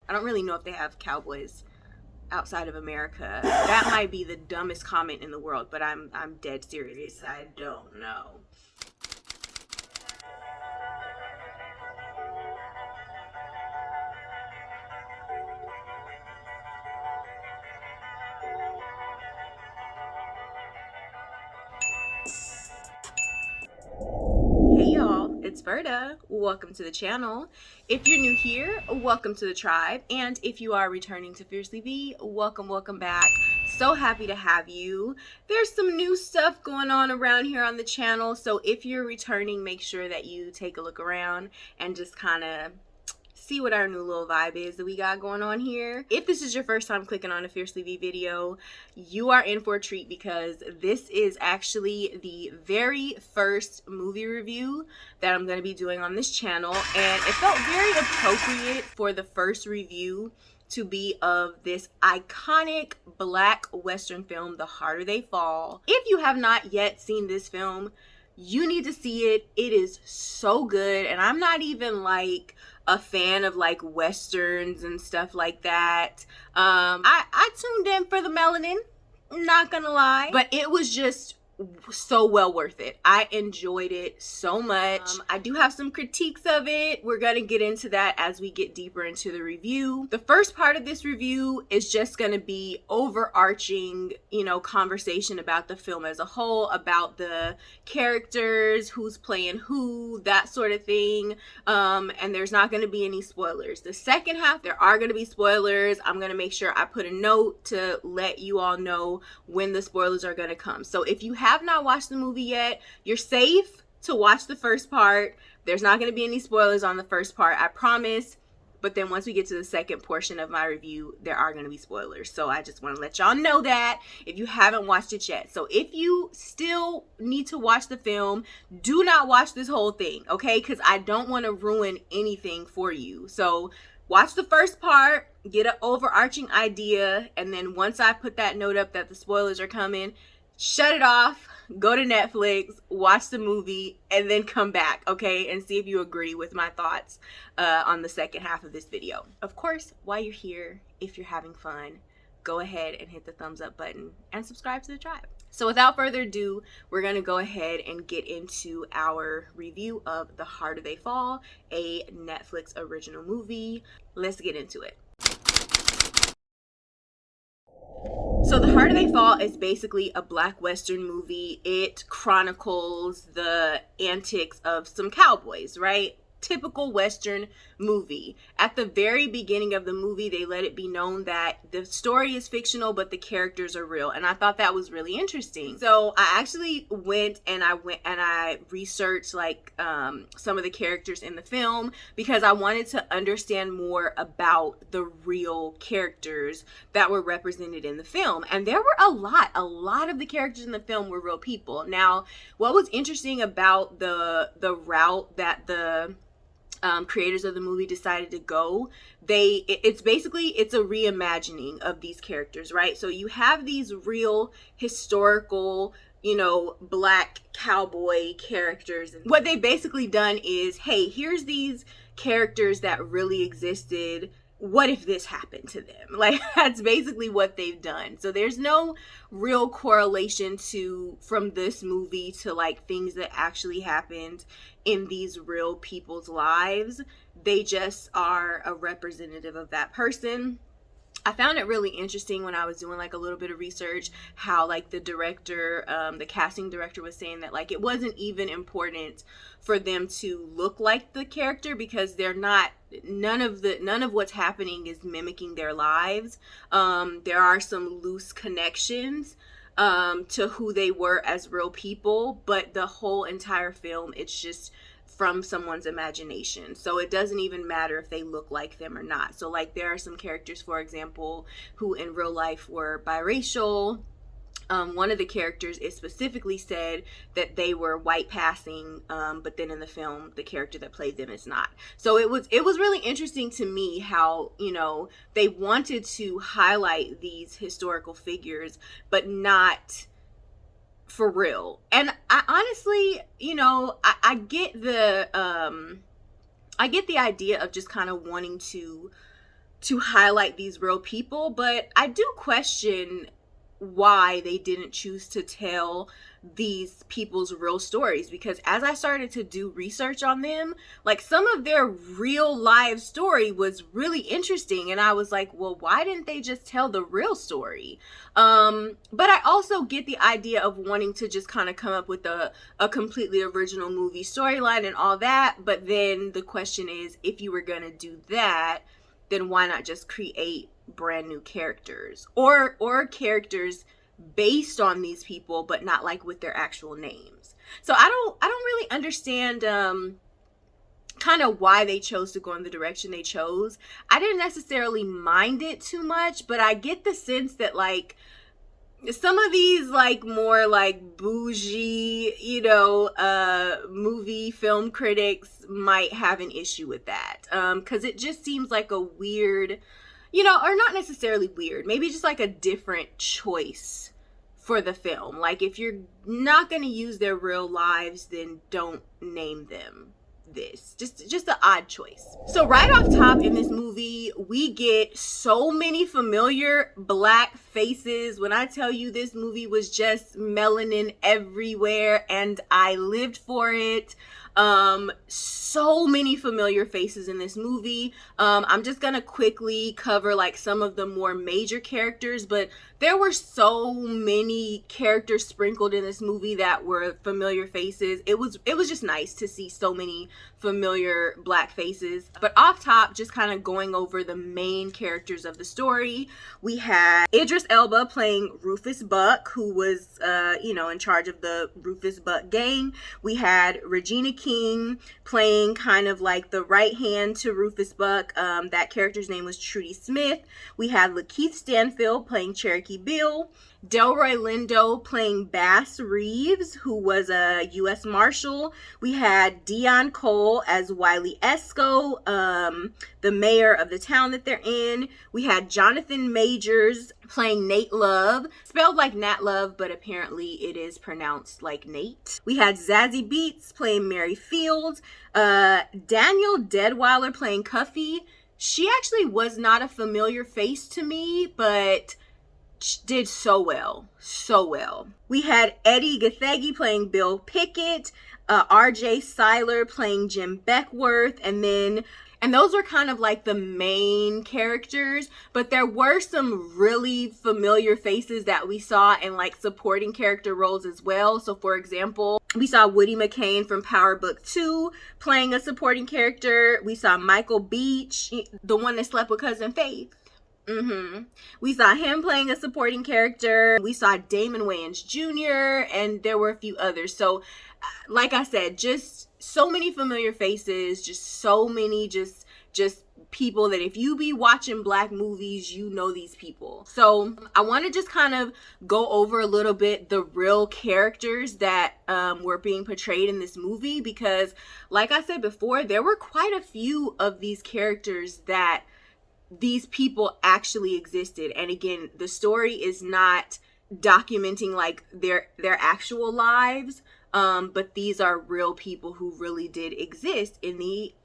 I don't really know if they have cowboys outside of America. That might be the dumbest comment in the world, but I'm dead serious. I don't know. Hey y'all, it's Verda. Welcome to the channel. If you're new here, welcome to the tribe. And if you are returning to Fiercely V, welcome back. So happy to have you. There's some new stuff going on around here on the channel. So if you're returning, make sure that you take a look around and just kind of see what our new little vibe is that we got going on here. If this is your first time clicking on a Fiercely V video, you are in for a treat because this is actually the very first movie review that I'm going to be doing on this channel, and it felt very appropriate for the first review to be of this iconic Black Western film, The Harder They Fall. If you have not yet seen this film, you need to see it. It is so good, and I'm not even like a fan of like westerns and stuff like that. I tuned in for the melanin, not gonna lie, but it was just so well worth it. I enjoyed it so much. I do have some critiques of it. We're gonna get into that as we get deeper into the review. The first part of this review is just gonna be overarching, conversation about the film as a whole, about the characters, who's playing who, that sort of thing. And there's not gonna be any spoilers. The second half, there are gonna be spoilers. I'm gonna make sure I put a note to let you all know when the spoilers are gonna come. So if you have not watched the movie yet, you're safe to watch the first part. There's not going to be any spoilers on the first part, I promise. But then once we get to the second portion of my review, there are going to be spoilers. So I just want to let y'all know that if you haven't watched it yet. So if you still need to watch the film, do not watch this whole thing, okay? Because I don't want to ruin anything for you. So watch the first part, get an overarching idea, and then once I put that note up that the spoilers are coming, shut it off, go to Netflix, watch the movie, and then come back, okay? And see if you agree with my thoughts on the second half of this video. Of course, while you're here, if you're having fun, go ahead and hit the thumbs up button and subscribe to the tribe. So without further ado, we're gonna go ahead and get into our review of The Harder They Fall, a Netflix original movie. Let's get into it. So The Harder They Fall is basically a Black Western movie. It chronicles the antics of some cowboys, right? Typical Western movie. At the very beginning of the movie, they let it be known that the story is fictional, but the characters are real. And I thought that was really interesting. So I actually went and I researched like some of the characters in the film because I wanted to understand more about the real characters that were represented in the film. And there were a lot of the characters in the film were real people. Now, what was interesting about the route that the creators of the movie decided to go, it's a reimagining of these characters, right? So you have these real historical, Black cowboy characters. And what they've basically done is, hey, here's these characters that really existed. What if this happened to them? Like, that's basically what they've done. So there's no real correlation from this movie to like things that actually happened in these real people's lives. They just are a representative of that person. I found it really interesting when I was doing like a little bit of research how like the director, the casting director was saying that like it wasn't even important for them to look like the character because they're not, none of what's happening is mimicking their lives. There are some loose connections to who they were as real people, but the whole entire film, it's just from someone's imagination. So it doesn't even matter if they look like them or not. So like there are some characters, for example, who in real life were biracial. One of the characters is specifically said that they were white passing, but then in the film, the character that played them is not. So it was really interesting to me how, they wanted to highlight these historical figures, but not for real. And I honestly, I get the idea of just kind of wanting to to highlight these real people, but I do question why they didn't choose to tell these people's real stories, because as I started to do research on them, like some of their real live story was really interesting, and I was like, well, why didn't they just tell the real story? But I also get the idea of wanting to just kind of come up with a completely original movie storyline and all that, but then the question is, if you were gonna do that, then why not just create brand new characters or characters based on these people, but not like with their actual names? So I don't really understand kind of why they chose to go in the direction they chose. I didn't necessarily mind it too much, but I get the sense that like some of these like more like bougie, movie film critics might have an issue with that, because it just seems like a weird, or not necessarily weird, maybe just like a different choice for the film. Like if you're not going to use their real lives, then don't name them this. Just an odd choice. So right off top in this movie, we get so many familiar Black faces. When I tell you this movie was just melanin everywhere and I lived for it. So many familiar faces in this movie. I'm just gonna quickly cover like some of the more major characters, but there were so many characters sprinkled in this movie that were familiar faces. It was just nice to see so many familiar Black faces. But off top, just kind of going over the main characters of the story, we had Idris Elba playing Rufus Buck, who was in charge of the Rufus Buck gang. We had Regina King playing kind of like the right hand to Rufus Buck. That character's name was Trudy Smith. We had Lakeith Stanfield playing Cherokee Bill. Delroy Lindo playing Bass Reeves, who was a U.S. Marshal. We had Dion Cole as Wiley Esco, the mayor of the town that they're in. We had Jonathan Majors playing Nate Love, spelled like Nat Love, but apparently it is pronounced like Nate. We had Zazie Beetz playing Mary Fields. Daniel Deadweiler playing Cuffy. She actually was not a familiar face to me, but did so well. We had Eddie Gathegi playing Bill Pickett, RJ Seiler playing Jim Beckworth, and those are kind of like the main characters, but there were some really familiar faces that we saw in like supporting character roles as well. So for example, we saw Woody McCain from Power Book 2 playing a supporting character. We saw Michael Beach, the one that slept with Cousin Faith. We saw him playing a supporting character. We saw Damon Wayans Jr. and there were a few others. So like I said, just so many familiar faces, just so many just people that if you be watching Black movies, you know these people. So I want to just kind of go over a little bit the real characters that were being portrayed in this movie, because like I said before, there were quite a few of these characters that these people actually existed. And again, the story is not documenting like their actual lives, but these are real people who really did exist in the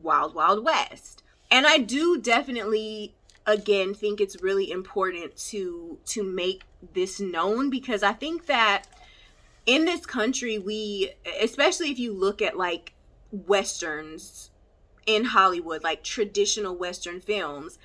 wild west. And I do definitely again think it's really important to make this known, because I think that in this country, we, especially if you look at like westerns in Hollywood, like traditional Western films,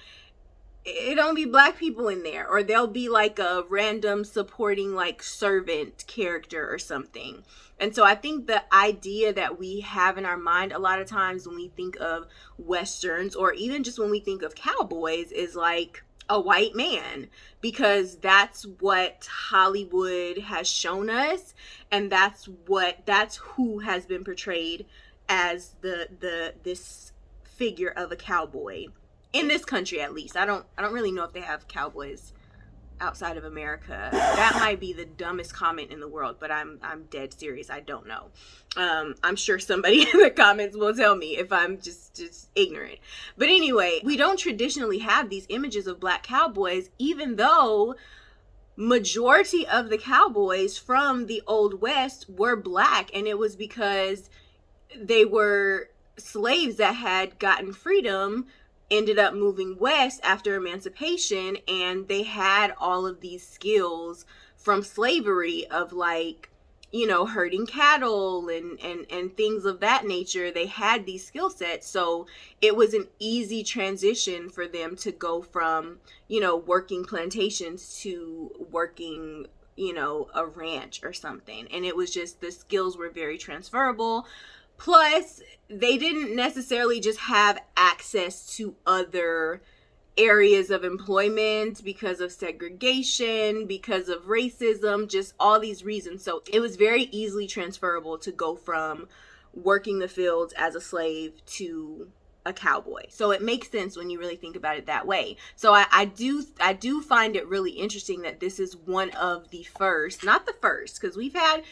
it don't be Black people in there, or there'll be like a random supporting like servant character or something. And so I think the idea that we have in our mind a lot of times when we think of Westerns, or even just when we think of cowboys, is like a white man, because that's what Hollywood has shown us, and that's who has been portrayed as this figure of a cowboy in this country, at least. I don't really know if they have cowboys outside of America. That might be the dumbest comment in the world, but I'm dead serious. I don't know. I'm sure somebody in the comments will tell me if I'm just ignorant. But anyway, we don't traditionally have these images of Black cowboys, even though majority of the cowboys from the Old West were Black, and it was because they were slaves that had gotten freedom ended up moving west after emancipation, and they had all of these skills from slavery of like, you know, herding cattle and things of that nature. They had these skill sets, so it was an easy transition for them to go from, you know, working plantations to working, you know, a ranch or something. And it was just, the skills were very transferable. Plus, they didn't necessarily just have access to other areas of employment because of segregation, because of racism, just all these reasons. So it was very easily transferable to go from working the fields as a slave to a cowboy. So it makes sense when you really think about it that way. So I do find it really interesting that this is one of the first, not the first, because we've had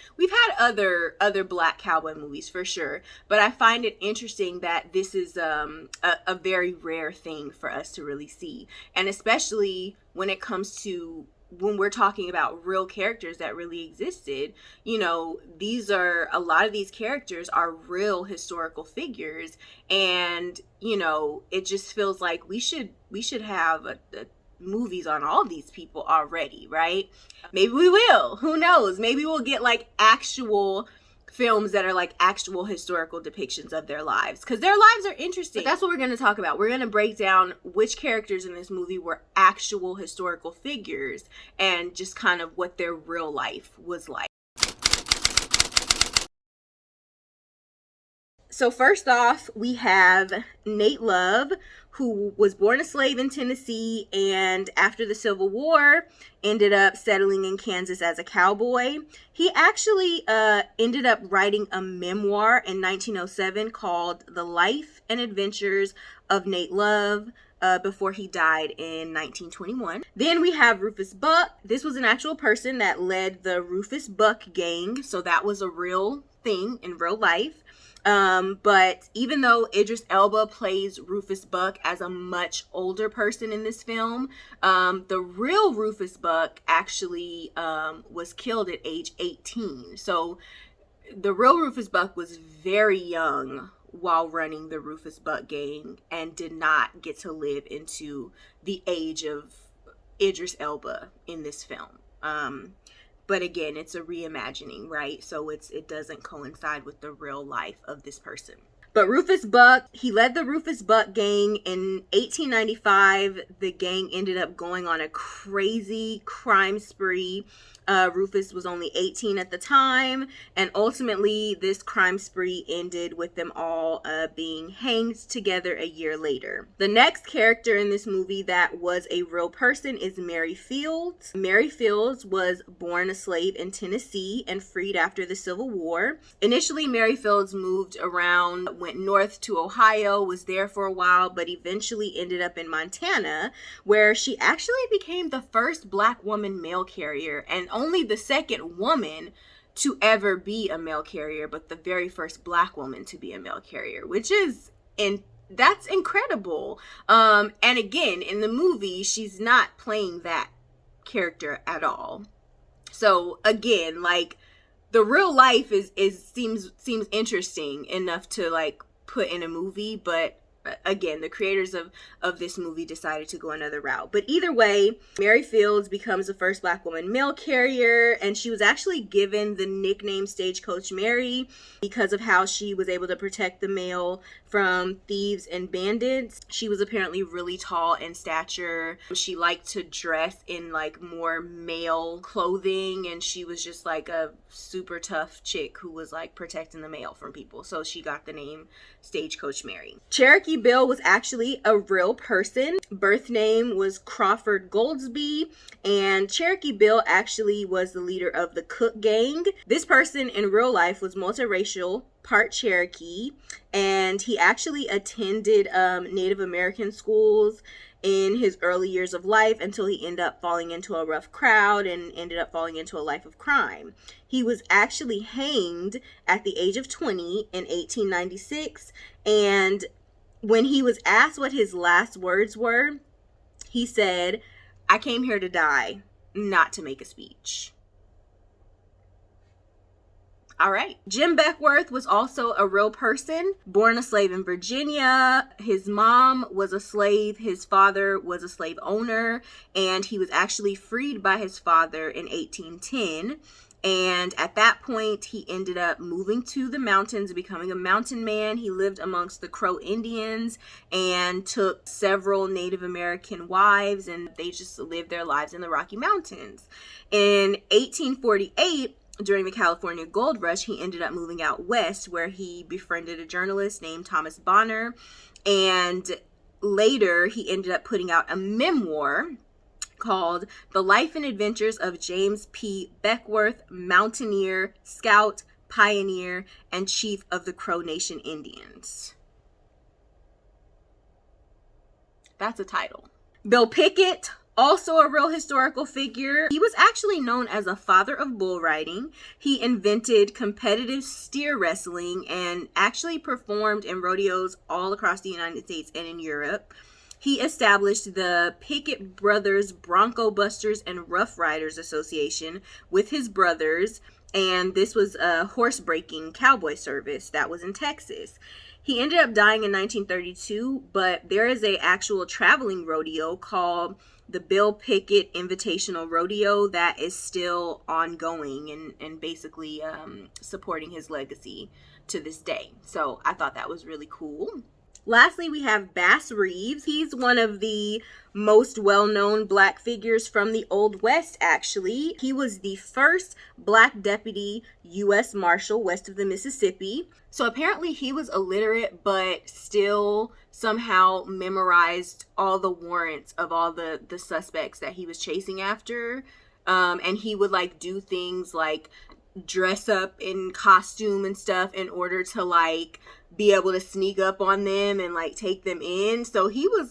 other black cowboy movies for sure, but I find it interesting that this is a very rare thing for us to really see, and especially when it comes to when we're talking about real characters that really existed. You know, a lot of these characters are real historical figures, and you know, it just feels like we should have a movies on all these people already, right? Maybe we will, who knows, maybe we'll get like actual films that are like actual historical depictions of their lives, because their lives are interesting. But that's what we're going to talk about. We're going to break down which characters in this movie were actual historical figures and just kind of what their real life was like. So first off, we have Nate Love, who was born a slave in Tennessee and after the Civil War ended up settling in Kansas as a cowboy. He actually ended up writing a memoir in 1907 called The Life and Adventures of Nate Love, before he died in 1921. Then we have Rufus Buck. This was an actual person that led the Rufus Buck gang, so that was a real thing in real life. But even though Idris Elba plays Rufus Buck as a much older person in this film, the real Rufus Buck actually was killed at age 18. So the real Rufus Buck was very young while running the Rufus Buck gang and did not get to live into the age of Idris Elba in this film. But again, it's a reimagining, right? So it doesn't coincide with the real life of this person. But Rufus Buck, he led the Rufus Buck gang in 1895. The gang ended up going on a crazy crime spree. Rufus was only 18 at the time, and ultimately this crime spree ended with them all being hanged together a year later. The next character in this movie that was a real person is Mary Fields. Mary Fields was born a slave in Tennessee and freed after the Civil War. Initially, Mary Fields moved around, went north to Ohio, was there for a while, but eventually ended up in Montana, where she actually became the first black woman mail carrier, and only the second woman to ever be a mail carrier, but the very first black woman to be a mail carrier, which is, and that's incredible. And again, in the movie, she's not playing that character at all. So again, like, the real life seems interesting enough to like put in a movie, but again, the creators of this movie decided to go another route. But either way, Mary Fields becomes the first black woman mail carrier, and she was actually given the nickname Stagecoach Mary because of how she was able to protect the mail from thieves and bandits. She was apparently really tall in stature. She liked to dress in like more male clothing, and she was just like a super tough chick who was like protecting the mail from people. So she got the name Stagecoach Mary. Cherokee Bill was actually a real person. Birth name was Crawford Goldsby, and Cherokee Bill actually was the leader of the Cook Gang. This person in real life was multiracial, part Cherokee, and he actually attended Native American schools in his early years of life until he ended up falling into a rough crowd and ended up falling into a life of crime. He was actually hanged at the age of 20 in 1896, and when he was asked what his last words were, he said, "I came here to die, not to make a speech." All right. Jim Beckworth was also a real person, born a slave in Virginia. His mom was a slave. His father was a slave owner, and he was actually freed by his father in 1810. And at that point, he ended up moving to the mountains, becoming a mountain man. He lived amongst the Crow Indians and took several Native American wives, and they just lived their lives in the Rocky Mountains. In 1848, during the California Gold Rush, he ended up moving out west, where he befriended a journalist named Thomas Bonner. And later, he ended up putting out a memoir called The Life and Adventures of James P. Beckworth, Mountaineer, Scout, Pioneer, and Chief of the Crow Nation Indians. That's a title. Bill Pickett, also a real historical figure. He was actually known as a father of bull riding. He invented competitive steer wrestling and actually performed in rodeos all across the United States and in Europe. He established the Pickett Brothers Bronco Busters and Rough Riders Association with his brothers, and this was a horse breaking cowboy service that was in Texas. He ended up dying in 1932, but there is a actual traveling rodeo called the Bill Pickett Invitational Rodeo that is still ongoing and basically supporting his legacy to this day. So I thought that was really cool. Lastly, we have Bass Reeves. He's one of the most well-known Black figures from the Old West, actually. He was the first Black deputy U.S. Marshal west of the Mississippi. So apparently he was illiterate, but still somehow memorized all the warrants of all the suspects that he was chasing after. And he would like do things like dress up in costume and stuff in order to like be able to sneak up on them and like take them in. So he was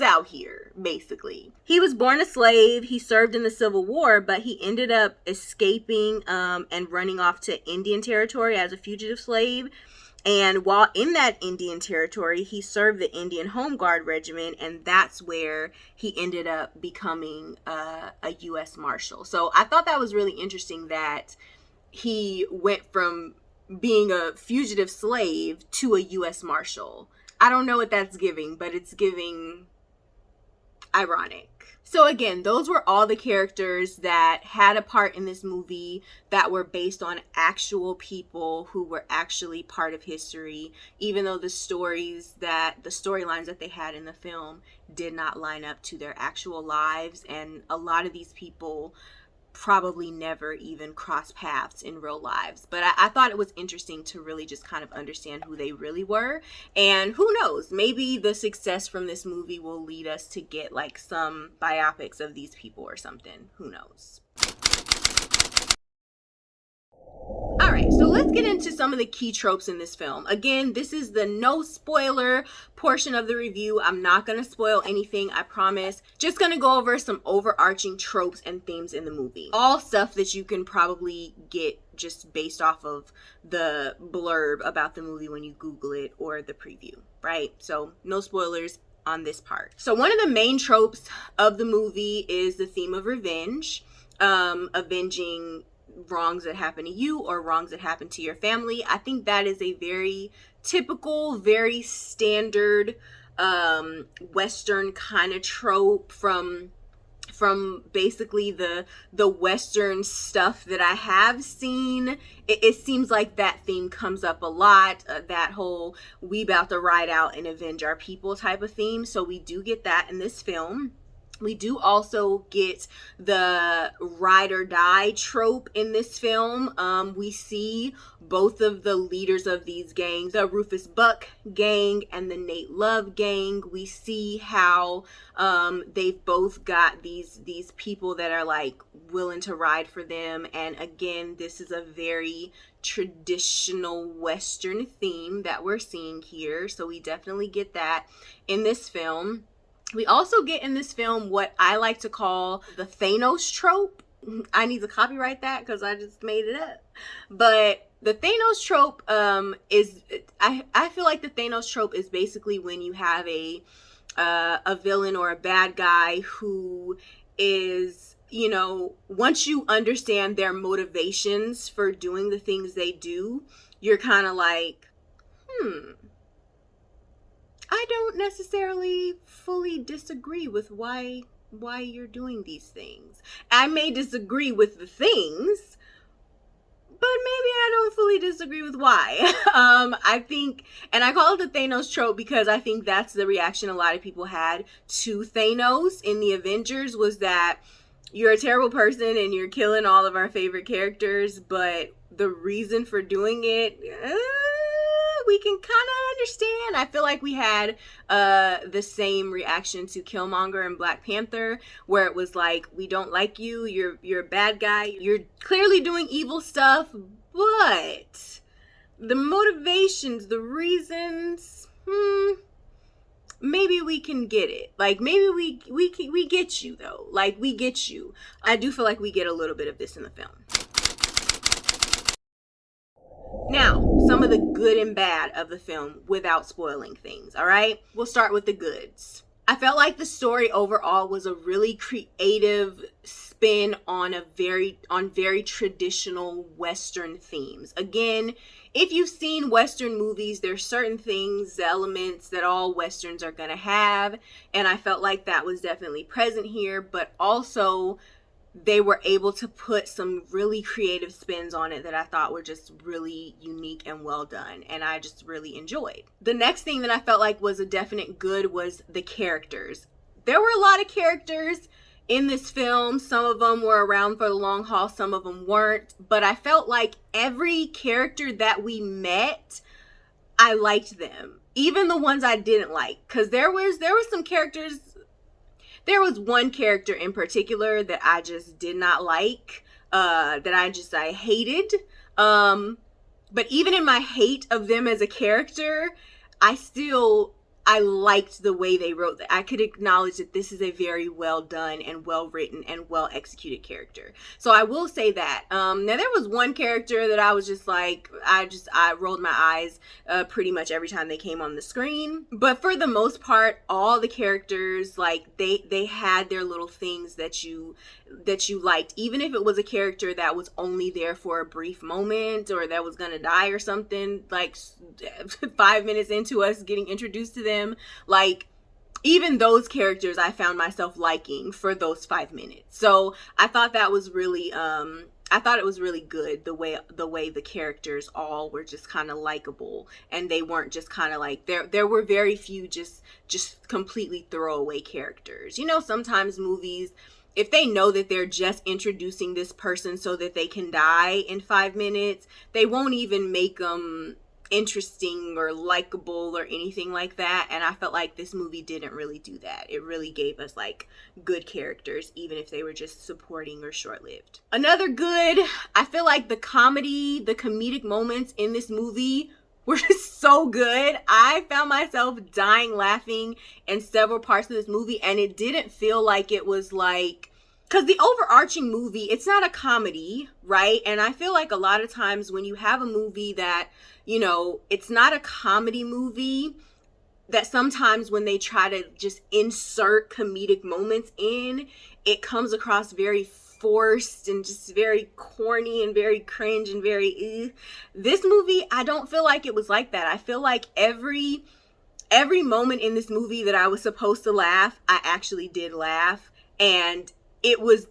out here, basically. He was born a slave. He served in the Civil War, but he ended up escaping and running off to Indian Territory as a fugitive slave. And while in that Indian Territory, he served the Indian Home Guard Regiment, and that's where he ended up becoming a U.S. Marshal. So I thought that was really interesting that he went from being a fugitive slave to a U.S. Marshal. I don't know what that's giving, but it's giving ironic. So again, those were all the characters that had a part in this movie that were based on actual people who were actually part of history, even though the storylines that they had in the film did not line up to their actual lives. And a lot of these people probably never even cross paths in real lives. But I thought it was interesting to really just kind of understand who they really were. And who knows, maybe the success from this movie will lead us to get like some biopics of these people or something. Who knows? All right, so let's get into some of the key tropes in this film. Again, this is the no spoiler portion of the review. I'm not going to spoil anything, I promise. Just going to go over some overarching tropes and themes in the movie. All stuff that you can probably get just based off of the blurb about the movie when you Google it or the preview, right? So no spoilers on this part. So one of the main tropes of the movie is the theme of revenge, avenging wrongs that happen to you or wrongs that happen to your family. I think that is a very typical, very standard Western kind of trope from basically the Western stuff that I have seen. It seems like that theme comes up a lot, that whole we about to ride out and avenge our people type of theme. So we do get that in this film. We do also get the ride or die trope in this film. We see both of the leaders of these gangs, the Rufus Buck gang and the Nate Love gang. We see how they've both got these people that are like willing to ride for them. And again, this is a very traditional Western theme that we're seeing here. So we definitely get that in this film. We also get in this film what I like to call the Thanos trope. I need to copyright that because I just made it up. But the Thanos trope is, I feel like the Thanos trope is basically when you have a villain or a bad guy who is you know, once you understand their motivations for doing the things they do, you're kind of like, I don't necessarily fully disagree with why you're doing these things. I may disagree with the things, but maybe I don't fully disagree with why. I think, and I call it the Thanos trope because I think that's the reaction a lot of people had to Thanos in the Avengers, was that you're a terrible person and you're killing all of our favorite characters, but the reason for doing it, we can kind of understand. I feel like we had the same reaction to Killmonger and Black Panther, where it was like, we don't like you, you're a bad guy, you're clearly doing evil stuff, but the motivations, the reasons, maybe we can get it. Like, maybe we get you though. Like, we get you. I do feel like we get a little bit of this in the film. Now, some of the good and bad of the film without spoiling things, all right? We'll start with the goods. I felt like the story overall was a really creative spin on very traditional Western themes. Again, if you've seen Western movies, there's certain things, elements that all Westerns are gonna have, and I felt like that was definitely present here, but also they were able to put some really creative spins on it that I thought were just really unique and well done, and I just really enjoyed. The next thing that I felt like was a definite good was the characters. There were a lot of characters in this film. Some of them were around for the long haul, some of them weren't, but I felt like every character that we met, I liked them. Even the ones I didn't like, because there was some characters. There was one character in particular that I just did not like, that I hated. But even in my hate of them as a character, I liked the way they wrote that. I could acknowledge that this is a very well done and well written and well executed character. So I will say that. Now there was one character that I was just like, I rolled my eyes pretty much every time they came on the screen. But for the most part, all the characters, like, they had their little things that you liked, even if it was a character that was only there for a brief moment or that was gonna die or something, like 5 minutes into us getting introduced to them. Like, even those characters I found myself liking for those 5 minutes. So I thought that was really I thought it was really good the way the characters all were just kind of likable, and they weren't just kind of like, there were very few just completely throwaway characters. You know, sometimes movies, if they know that they're just introducing this person so that they can die in 5 minutes, they won't even make them interesting or likable or anything like that. And I felt like this movie didn't really do that. It really gave us like good characters, even if they were just supporting or short-lived. Another good, I feel like the comedic moments in this movie were so good. I found myself dying laughing in several parts of this movie, and it didn't feel like it was like, because the overarching movie, it's not a comedy, right? And I feel like a lot of times when you have a movie that, you know, it's not a comedy movie, that sometimes when they try to just insert comedic moments in, it comes across very forced and just very corny and very cringe and very This movie, I don't feel like it was like that. I feel like every moment in this movie that I was supposed to laugh, I actually did laugh. And it was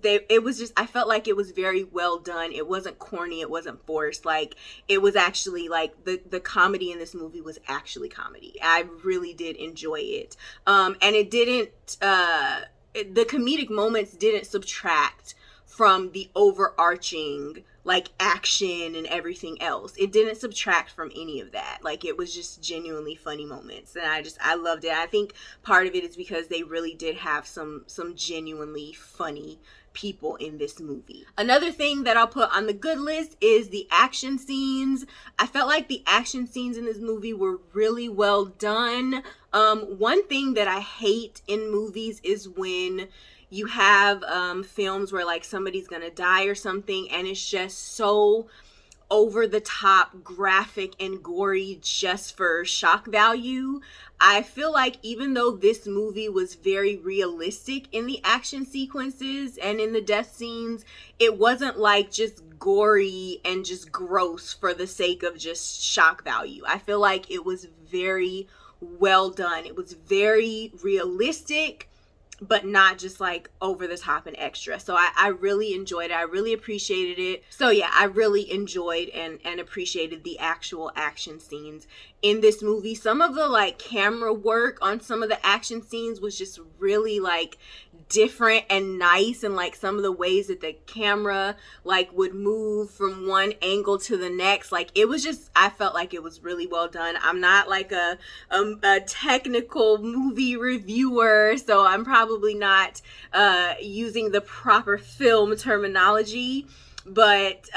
just, I felt like it was very well done. It wasn't corny, it wasn't forced. Like, it was actually like the comedy in this movie was actually comedy. I really did enjoy it. And it didn't the comedic moments didn't subtract from the overarching like action and everything else. It didn't subtract from any of that. Like, it was just genuinely funny moments, and I loved it. I think part of it is because they really did have some genuinely funny people in this movie. Another thing that I'll put on the good list is the action scenes. I felt like the action scenes in this movie were really well done. One thing that I hate in movies is when you have films where like somebody's gonna die or something, and it's just so over the top graphic and gory just for shock value. I feel like even though this movie was very realistic in the action sequences and in the death scenes, it wasn't like just gory and just gross for the sake of just shock value. I feel like it was very well done. It was very realistic, but not just like over the top and extra. So I really enjoyed it. I really appreciated it. So yeah, I really enjoyed and appreciated the actual action scenes in this movie. Some of the like camera work on some of the action scenes was just really like different and nice, and like some of the ways that the camera like would move from one angle to the next, like it was just, I felt like it was really well done. I'm not like a technical movie reviewer, so I'm probably not using the proper film terminology, but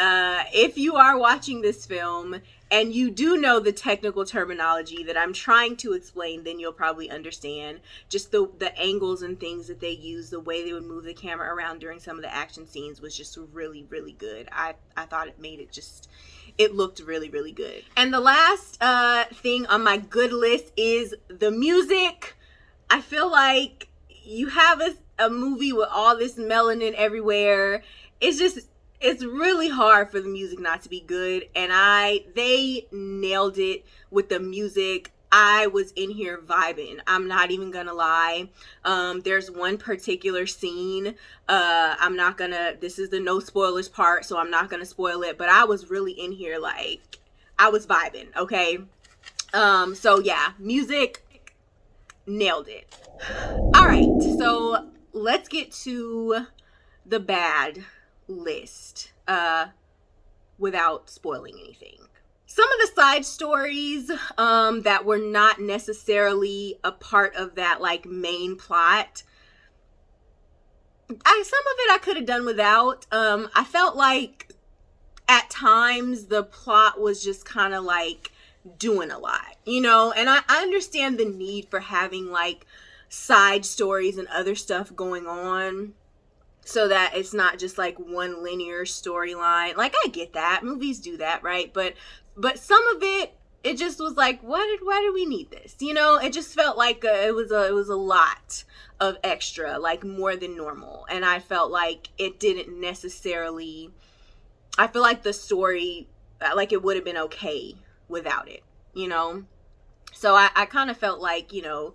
if you are watching this film and you do know the technical terminology that I'm trying to explain, then you'll probably understand just the angles and things that they use, the way they would move the camera around during some of the action scenes was just really, really good. I thought it made it just, it looked really, really good. And the last thing on my good list is the music. I feel like you have a movie with all this melanin everywhere. It's really hard for the music not to be good, and they nailed it with the music. I was in here vibing. I'm not even gonna lie. There's one particular scene. This is the no spoilers part, so I'm not gonna spoil it, but I was really in here, like, I was vibing, okay? So yeah, music, nailed it. All right, so let's get to the bad list without spoiling anything. Some of the side stories that were not necessarily a part of that like main plot, some of it I could have done without. I felt like at times the plot was just kind of like doing a lot, you know, and I understand the need for having like side stories and other stuff going on, so that it's not just like one linear storyline. Like, I get that. Movies do that, right? But some of it just was like, why did we need this? You know, it just felt like it was a lot of extra, like more than normal. And I felt like it didn't necessarily, I feel like the story, like it would have been okay without it, you know? So I kind of felt like, you know,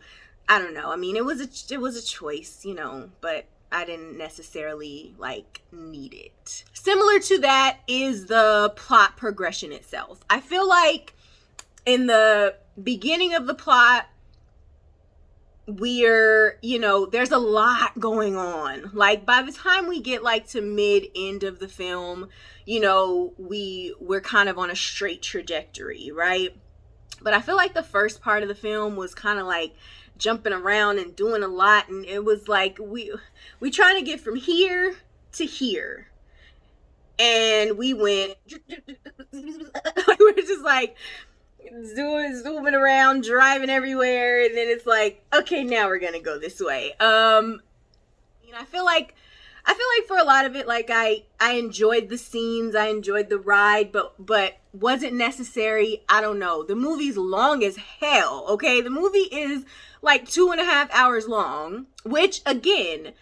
I don't know. I mean, it was a choice, you know, but I didn't necessarily like need it. Similar to that is the plot progression itself. I feel like in the beginning of the plot, there's a lot going on. Like by the time we get like to mid-end of the film, you know, we're kind of on a straight trajectory, right? But I feel like the first part of the film was kind of like jumping around and doing a lot, and it was like we trying to get from here to here, and we went we're just like zooming around, driving everywhere, and then it's like, okay, now we're gonna go this way. I feel like for a lot of it, like I enjoyed the scenes, I enjoyed the ride, but was it necessary? I don't know. The movie's long as hell, okay? The movie is like 2.5 hours long, which again,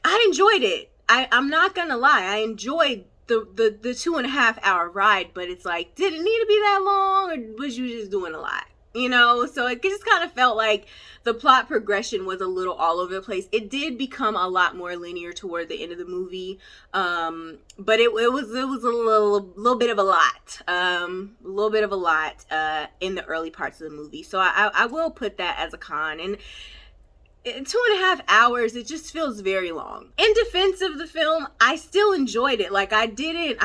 I enjoyed it. I'm not gonna lie, I enjoyed the 2.5 hour ride, but it's like, did it need to be that long, or was you just doing a lot? You know, so it just kind of felt like the plot progression was a little all over the place. It did become a lot more linear toward the end of the movie, but it was a little bit of a lot, in the early parts of the movie. So I will put that as a con. And 2.5 hours, it just feels very long. In defense of the film, I still enjoyed it. Like I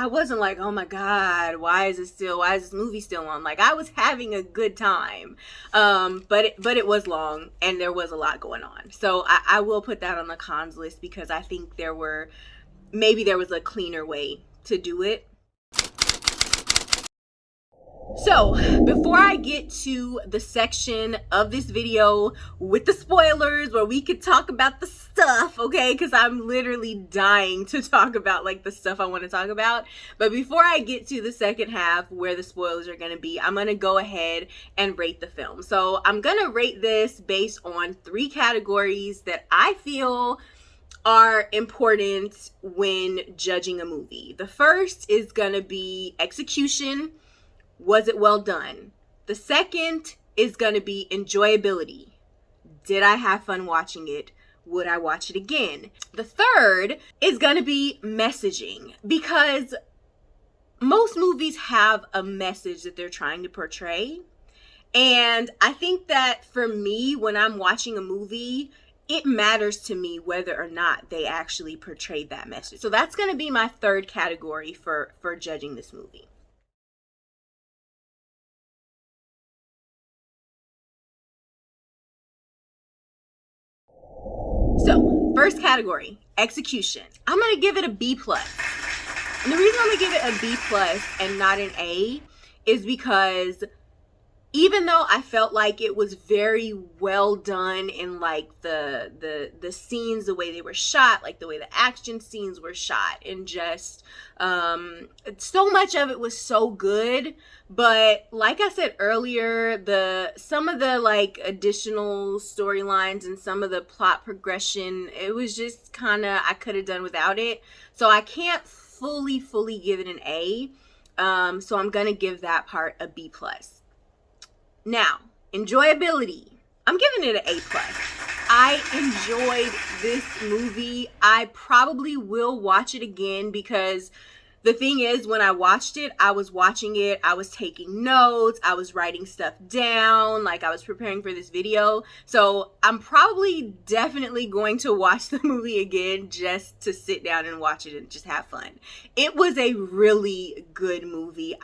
wasn't like, oh my God, why is this movie still on? Like I was having a good time. But it was long and there was a lot going on. So I will put that on the cons list because I think maybe there was a cleaner way to do it. So before I get to the section of this video with the spoilers where we could talk about the stuff, okay, because I'm literally dying to talk about like the stuff I want to talk about, but before I get to the second half where the spoilers are going to be, I'm going to go ahead and rate the film. So I'm going to rate this based on 3 categories that I feel are important when judging a movie. The first is going to be execution. Was it well done? The second is going to be enjoyability. Did I have fun watching it? Would I watch it again? The third is going to be messaging, because most movies have a message that they're trying to portray. And I think that for me, when I'm watching a movie, it matters to me whether or not they actually portrayed that message. So that's going to be my third category for judging this movie. So, first category, execution. I'm going to give it a B+. And the reason I'm going to give it a B+ and not an A is because even though I felt like it was very well done in like the scenes, the way they were shot, like the way the action scenes were shot, and just so much of it was so good. But like I said earlier, some of the like additional storylines and some of the plot progression, it was just kind of, I could have done without it. So I can't fully give it an A. So I'm gonna give that part a B+. Now, enjoyability. I'm giving it an A+. I enjoyed this movie. I probably will watch it again, because the thing is, when I watched it, I was watching it, I was taking notes, I was writing stuff down, like I was preparing for this video. So I'm probably definitely going to watch the movie again just to sit down and watch it and just have fun. It was a really good movie.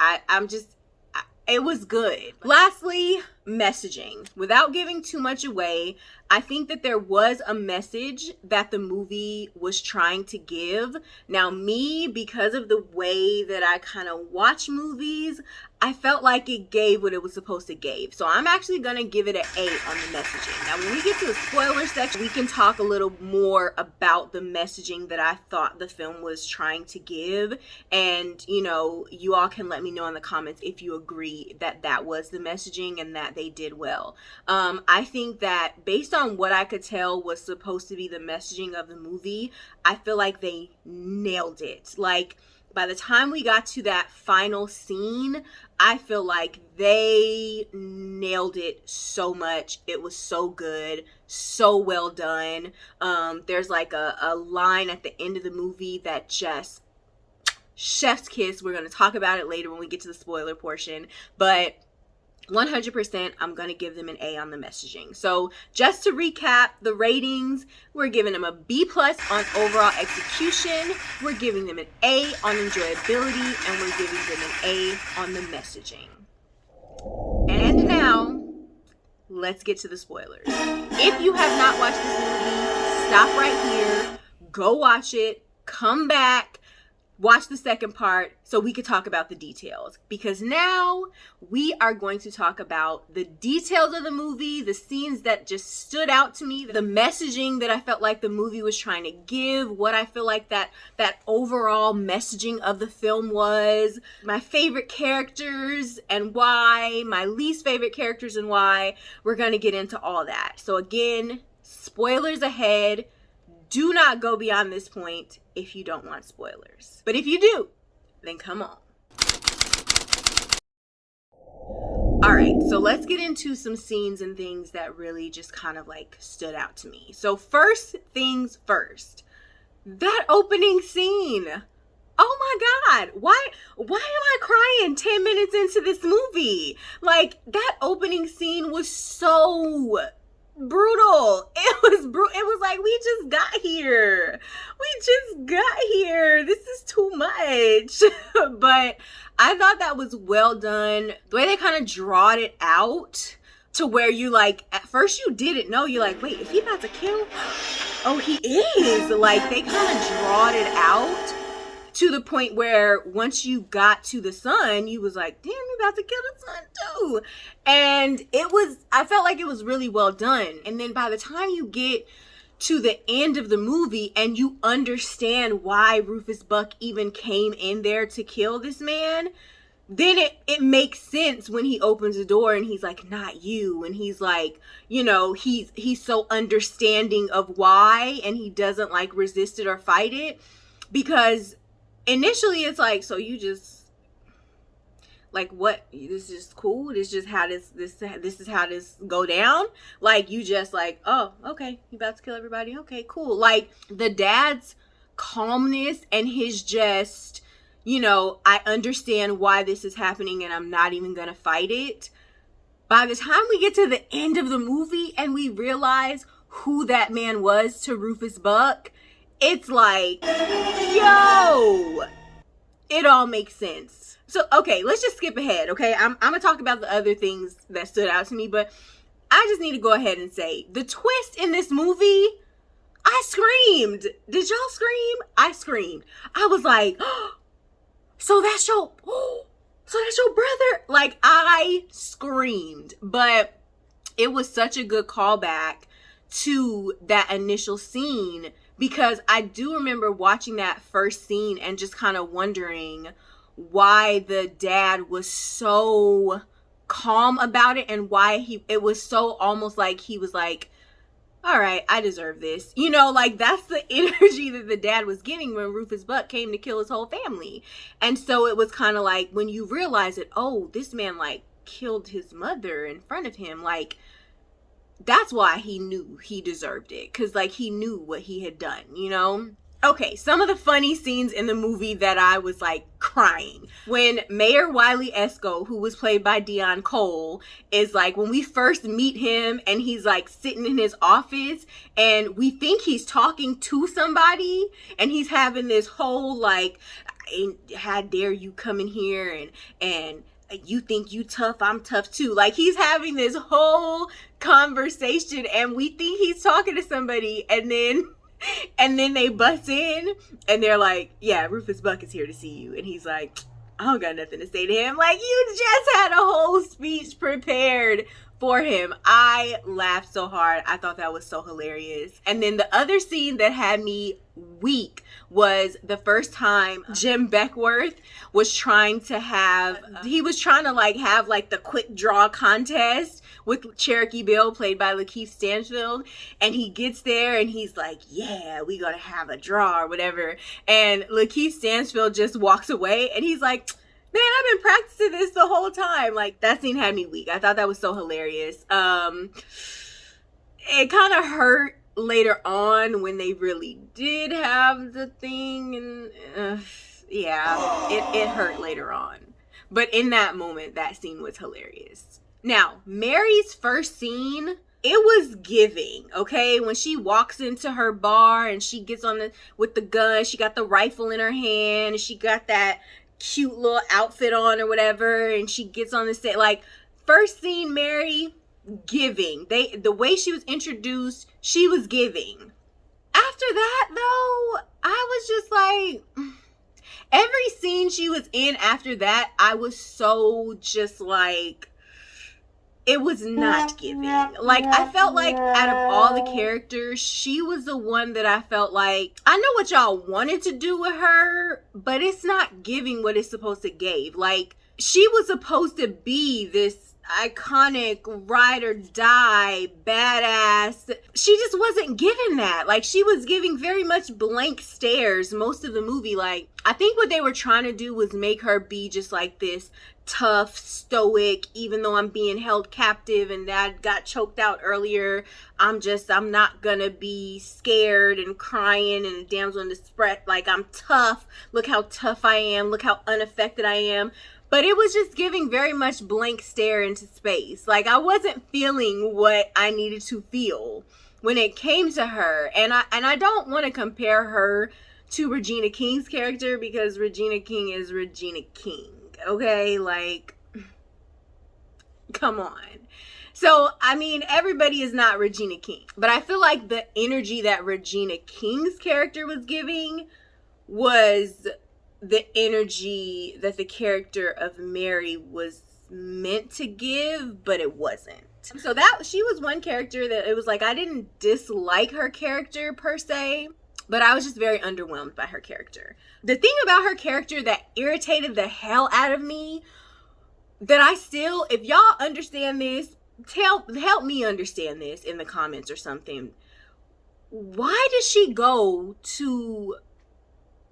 It was good. Lastly, messaging. Without giving too much away, I think that there was a message that the movie was trying to give. Now me, because of the way that I kind of watch movies, I felt like it gave what it was supposed to give. So I'm actually gonna give it an A on the messaging. Now when we get to the spoiler section, we can talk a little more about the messaging that I thought the film was trying to give. And you know, you all can let me know in the comments if you agree that that was the messaging and that they did well. I think that based on what I could tell was supposed to be the messaging of the movie, I feel like they nailed it. Like, by the time we got to that final scene, I feel like they nailed it so much. It was so good, so well done. There's like a line at the end of the movie that just chef's kiss. We're going to talk about it later when we get to the spoiler portion, but 100% I'm going to give them an A on the messaging. So just to recap the ratings, we're giving them a B+ on overall execution, we're giving them an A on enjoyability, and we're giving them an A on the messaging. And now, let's get to the spoilers. If you have not watched this movie, stop right here, go watch it, come back, watch the second part so we could talk about the details, because now we are going to talk about the details of the movie, the scenes that just stood out to me, the messaging that I felt like the movie was trying to give, what I feel like that overall messaging of the film was, my favorite characters and why, my least favorite characters and why. We're going to get into all that. So again, spoilers ahead. Do not go beyond this point if you don't want spoilers. But if you do, then come on. All right, so let's get into some scenes and things that really just kind of like stood out to me. So first things first, that opening scene. Oh my God, why am I crying 10 minutes into this movie? Like, that opening scene was so brutal. It was like, we just got here. This is too much. But I thought that was well done. The way they kind of drawed it out to where you like, at first you didn't know. You're like, wait, is he about to kill? Oh, he is. Like, they kind of drawed it out to the point where once you got to the son, you was like, damn, you about to kill the son too. And I felt like it was really well done. And then by the time you get to the end of the movie and you understand why Rufus Buck even came in there to kill this man, then it makes sense when he opens the door and he's like, not you. And he's like, you know, he's so understanding of why, and he doesn't like resist it or fight it. Because initially it's like, so you just like, what, this is cool, this is how this is how this go down, like, you just like, oh, okay, you about to kill everybody, okay, cool. Like, the dad's calmness and his just, you know, I understand why this is happening and I'm not even gonna fight it. By the time we get to the end of the movie and we realize who that man was to Rufus Buck, it's like, yo, it all makes sense. So, okay, let's just skip ahead, okay? I'm gonna talk about the other things that stood out to me, but I just need to go ahead and say, the twist in this movie, I screamed. Did y'all scream? I screamed. I was like, oh, so that's your brother? Like, I screamed. But it was such a good callback to that initial scene, because I do remember watching that first scene and just kind of wondering why the dad was so calm about it, and why it was so almost like he was like, all right, I deserve this. You know, like, that's the energy that the dad was giving when Rufus Buck came to kill his whole family. And so it was kind of like, when you realize it, oh, this man like killed his mother in front of him, like, that's why he knew he deserved it, because like he knew what he had done, you know. Okay, some of the funny scenes in the movie that I was like crying. When Mayor Wiley Esco, who was played by Dion Cole, is like, when we first meet him and he's like sitting in his office and we think he's talking to somebody, and he's having this whole like, how dare you come in here and you think you tough, I'm tough too. Like, he's having this whole conversation and we think he's talking to somebody, and then they bust in and they're like, yeah, Rufus Buck is here to see you. And he's like, I don't got nothing to say to him. Like, you just had a whole speech prepared for him. I laughed so hard. I thought that was so hilarious. And then the other scene that had me weak was the first time Jim Beckworth was trying to have the quick draw contest with Cherokee Bill, played by Lakeith Stanfield, and he gets there and he's like, yeah, we gotta have a draw or whatever, and Lakeith Stanfield just walks away and he's like, man, I've been practicing this the whole time. Like, that scene had me weak. I thought that was so hilarious. It kind of hurt later on when they really did have the thing, and it hurt later on. But in that moment, that scene was hilarious. Now, Mary's first scene, it was giving, okay? When she walks into her bar and she gets with the gun, she got the rifle in her hand, and she got that cute little outfit on or whatever, and she gets on the stage. Like, first scene, Mary, giving. The way she was introduced, she was giving. After that, though, I was just like, every scene she was in after that, I was so just like, it was not giving. Like, I felt like out of all the characters, she was the one that I felt like, I know what y'all wanted to do with her, but it's not giving what it's supposed to give. Like, she was supposed to be this iconic ride or die badass. She just wasn't giving that. Like, she was giving very much blank stares most of the movie. Like, I think what they were trying to do was make her be just like this tough, stoic, even though I'm being held captive and Dad got choked out earlier, I'm not gonna be scared and crying and a damsel in distress. Like, I'm tough. Look how tough I am. Look how unaffected I am. But it was just giving very much blank stare into space. Like, I wasn't feeling what I needed to feel when it came to her. And I don't want to compare her to Regina King's character, because Regina King is Regina King. Okay, like, come on. So, I mean, everybody is not Regina King, but I feel like the energy that Regina King's character was giving was the energy that the character of Mary was meant to give, but it wasn't. So that she was one character that it was like I didn't dislike her character per se, but I was just very underwhelmed by her character. The thing about her character that irritated the hell out of me, that I still, if y'all understand this, help me understand this in the comments or something. Why did she go to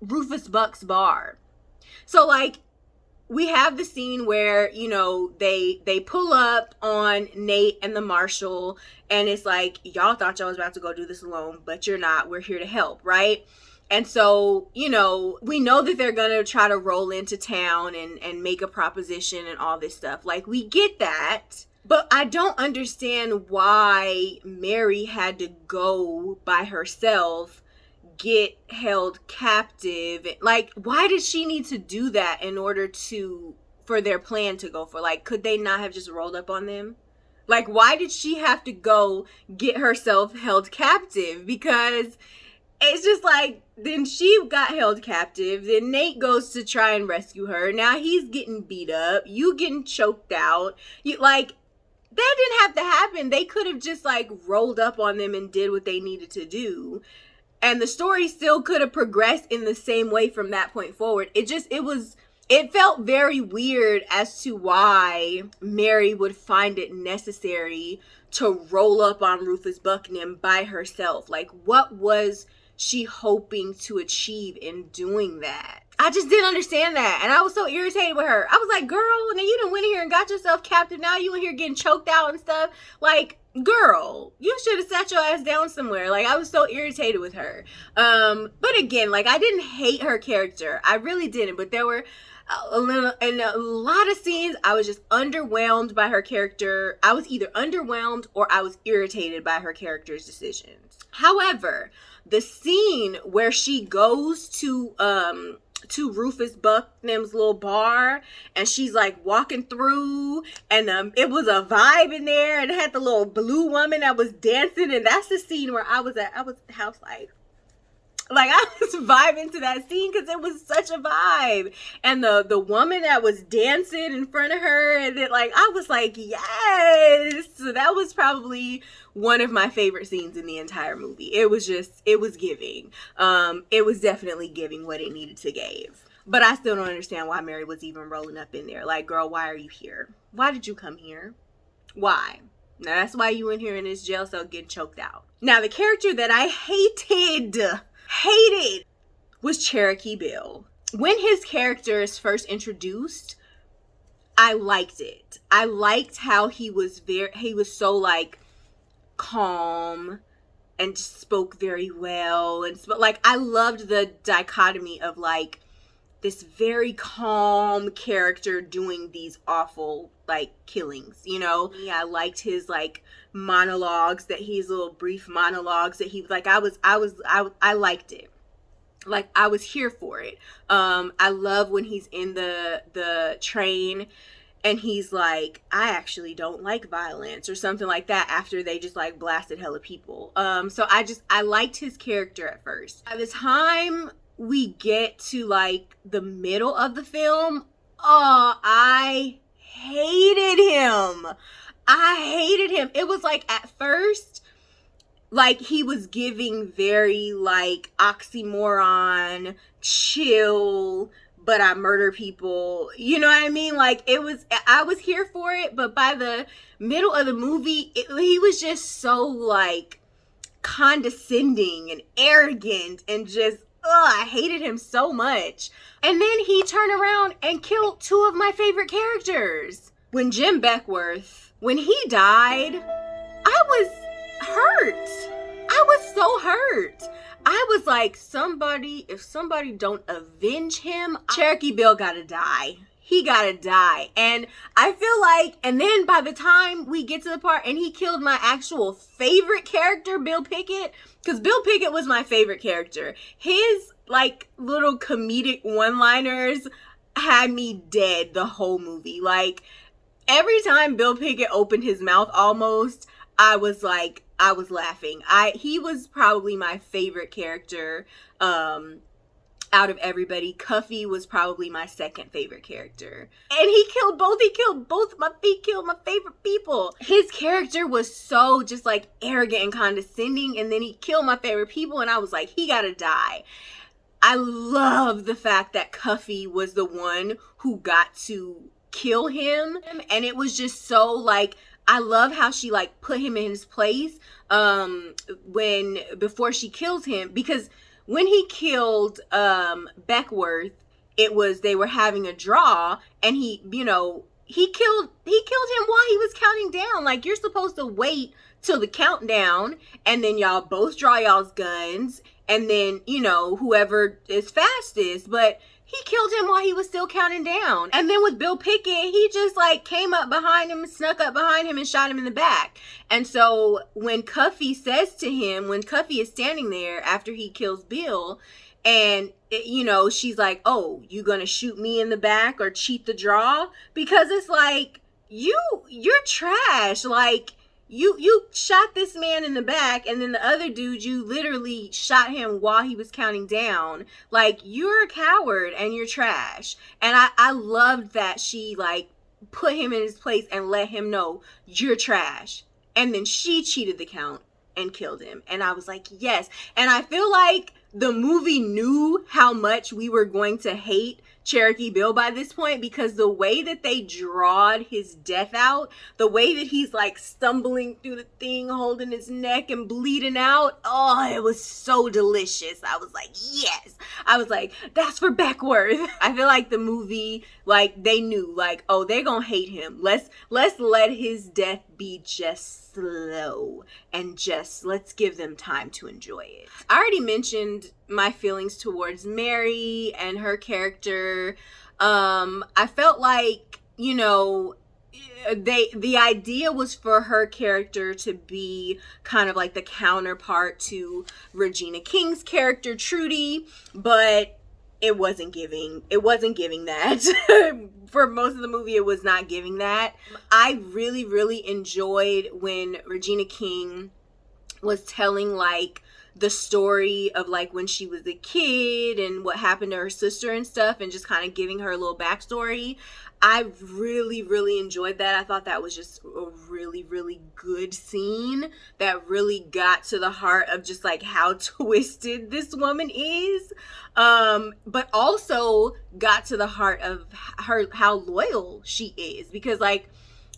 Rufus Buck's bar? So like, we have the scene where, you know, they pull up on Nate and the marshal, and it's like, y'all thought y'all was about to go do this alone, but you're not. We're here to help, right? And so, you know, we know that they're gonna try to roll into town and make a proposition and all this stuff. Like, we get that, but I don't understand why Mary had to go by herself, get held captive. Like, why did she need to do that in order for their plan to go for? Like, could they not have just rolled up on them? Like, why did she have to go get herself held captive? Because it's just like, then she got held captive, then Nate goes to try and rescue her, now he's getting beat up, you getting choked out. You like, that didn't have to happen. They could have just like rolled up on them and did what they needed to do, and the story still could have progressed in the same way from that point forward. It felt very weird as to why Mary would find it necessary to roll up on Rufus Bucknam by herself. Like, what was she hoping to achieve in doing that? I just didn't understand that, and I was so irritated with her. I was like, girl, now you done went in here and got yourself captive, now you in here getting choked out and stuff. Like, girl, you should have sat your ass down somewhere. Like, I was so irritated with her. But again, like, I didn't hate her character. I really didn't, but there were a lot of scenes I was just underwhelmed by her character. I was either underwhelmed or I was irritated by her character's decisions. However, the scene where she goes to Rufus Bucknam's little bar, and she's like walking through, and it was a vibe in there, and it had the little blue woman that was dancing, and that's the scene where I was house like I was vibing to that scene because it was such a vibe. And the woman that was dancing in front of her, and it, like, I was like, yes. So that was probably one of my favorite scenes in the entire movie. It was giving. It was definitely giving what it needed to give. But I still don't understand why Mary was even rolling up in there. Like, girl, why are you here? Why did you come here? Why? Now, that's why you in here in this jail cell getting choked out. Now, the character that I hated was Cherokee Bill. When his character is first introduced, I liked it. I liked how he was so like calm and just spoke very well, and like, I loved the dichotomy of like this very calm character doing these awful like killings, you know? Yeah, I liked his like monologues, his little brief monologues that he like, I liked it. Like, I was here for it. I love when he's in the train and he's like, I actually don't like violence or something like that after they just like blasted hella people. So I liked his character at first. By the time we get to like the middle of the film, I hated him. It was like, at first, like, he was giving very like oxymoron, chill, but I murder people. You know what I mean? Like, I was here for it, but by the middle of the movie, he was just so like condescending and arrogant and just, I hated him so much. And then he turned around and killed two of my favorite characters. When Jim Beckworth, when he died, I was hurt. I was so hurt. I was like, if somebody don't avenge him, Cherokee Bill gotta die. He gotta die. And I feel like, and then by the time we get to the part and he killed my actual favorite character, Bill Pickett, because Bill Pickett was my favorite character. His like little comedic one-liners had me dead the whole movie. Like, every time Bill Pickett opened his mouth almost, I was laughing. He was probably my favorite character out out of everybody, Cuffy was probably my second favorite character. And he killed both my favorite people. His character was so just like arrogant and condescending, and then he killed my favorite people, and I was like, he gotta die. I love the fact that Cuffy was the one who got to kill him, and it was just so like, I love how she like put him in his place before she kills him, because when he killed Beckworth, they were having a draw, and he killed him while he was counting down. Like, you're supposed to wait till the countdown, and then y'all both draw y'all's guns, and then, whoever is fastest, but he killed him while he was still counting down. And then with Bill Pickett, he just like came up behind him, snuck up behind him, and shot him in the back. And so when Cuffy is standing there after he kills Bill, and she's like, oh, you gonna shoot me in the back or cheat the draw? Because it's like, you're trash. Like, you shot this man in the back, and then the other dude, you literally shot him while he was counting down. Like, you're a coward and you're trash. And I loved that she like put him in his place and let him know, you're trash. And then she cheated the count and killed him. And I was like, yes. And I feel like the movie knew how much we were going to hate Cherokee Bill by this point, because the way that they drawed his death out, the way that he's like stumbling through the thing, holding his neck and bleeding out, oh, it was so delicious. I was like, yes. I was like, that's for Beckworth. I feel like the movie, like, they knew, like, oh, they're gonna hate him. Let's let his death be just slow, and just let's give them time to enjoy it. I already mentioned my feelings towards Mary and her character. I felt like, the idea was for her character to be kind of like the counterpart to Regina King's character, Trudy, but it wasn't giving that. For most of the movie, it was not giving that. I really, really enjoyed when Regina King was telling like the story of like when she was a kid and what happened to her sister and stuff, and just kind of giving her a little backstory. I really, really enjoyed that. I thought that was just a really, really good scene that really got to the heart of just like how twisted this woman is, but also got to the heart of how loyal she is, because like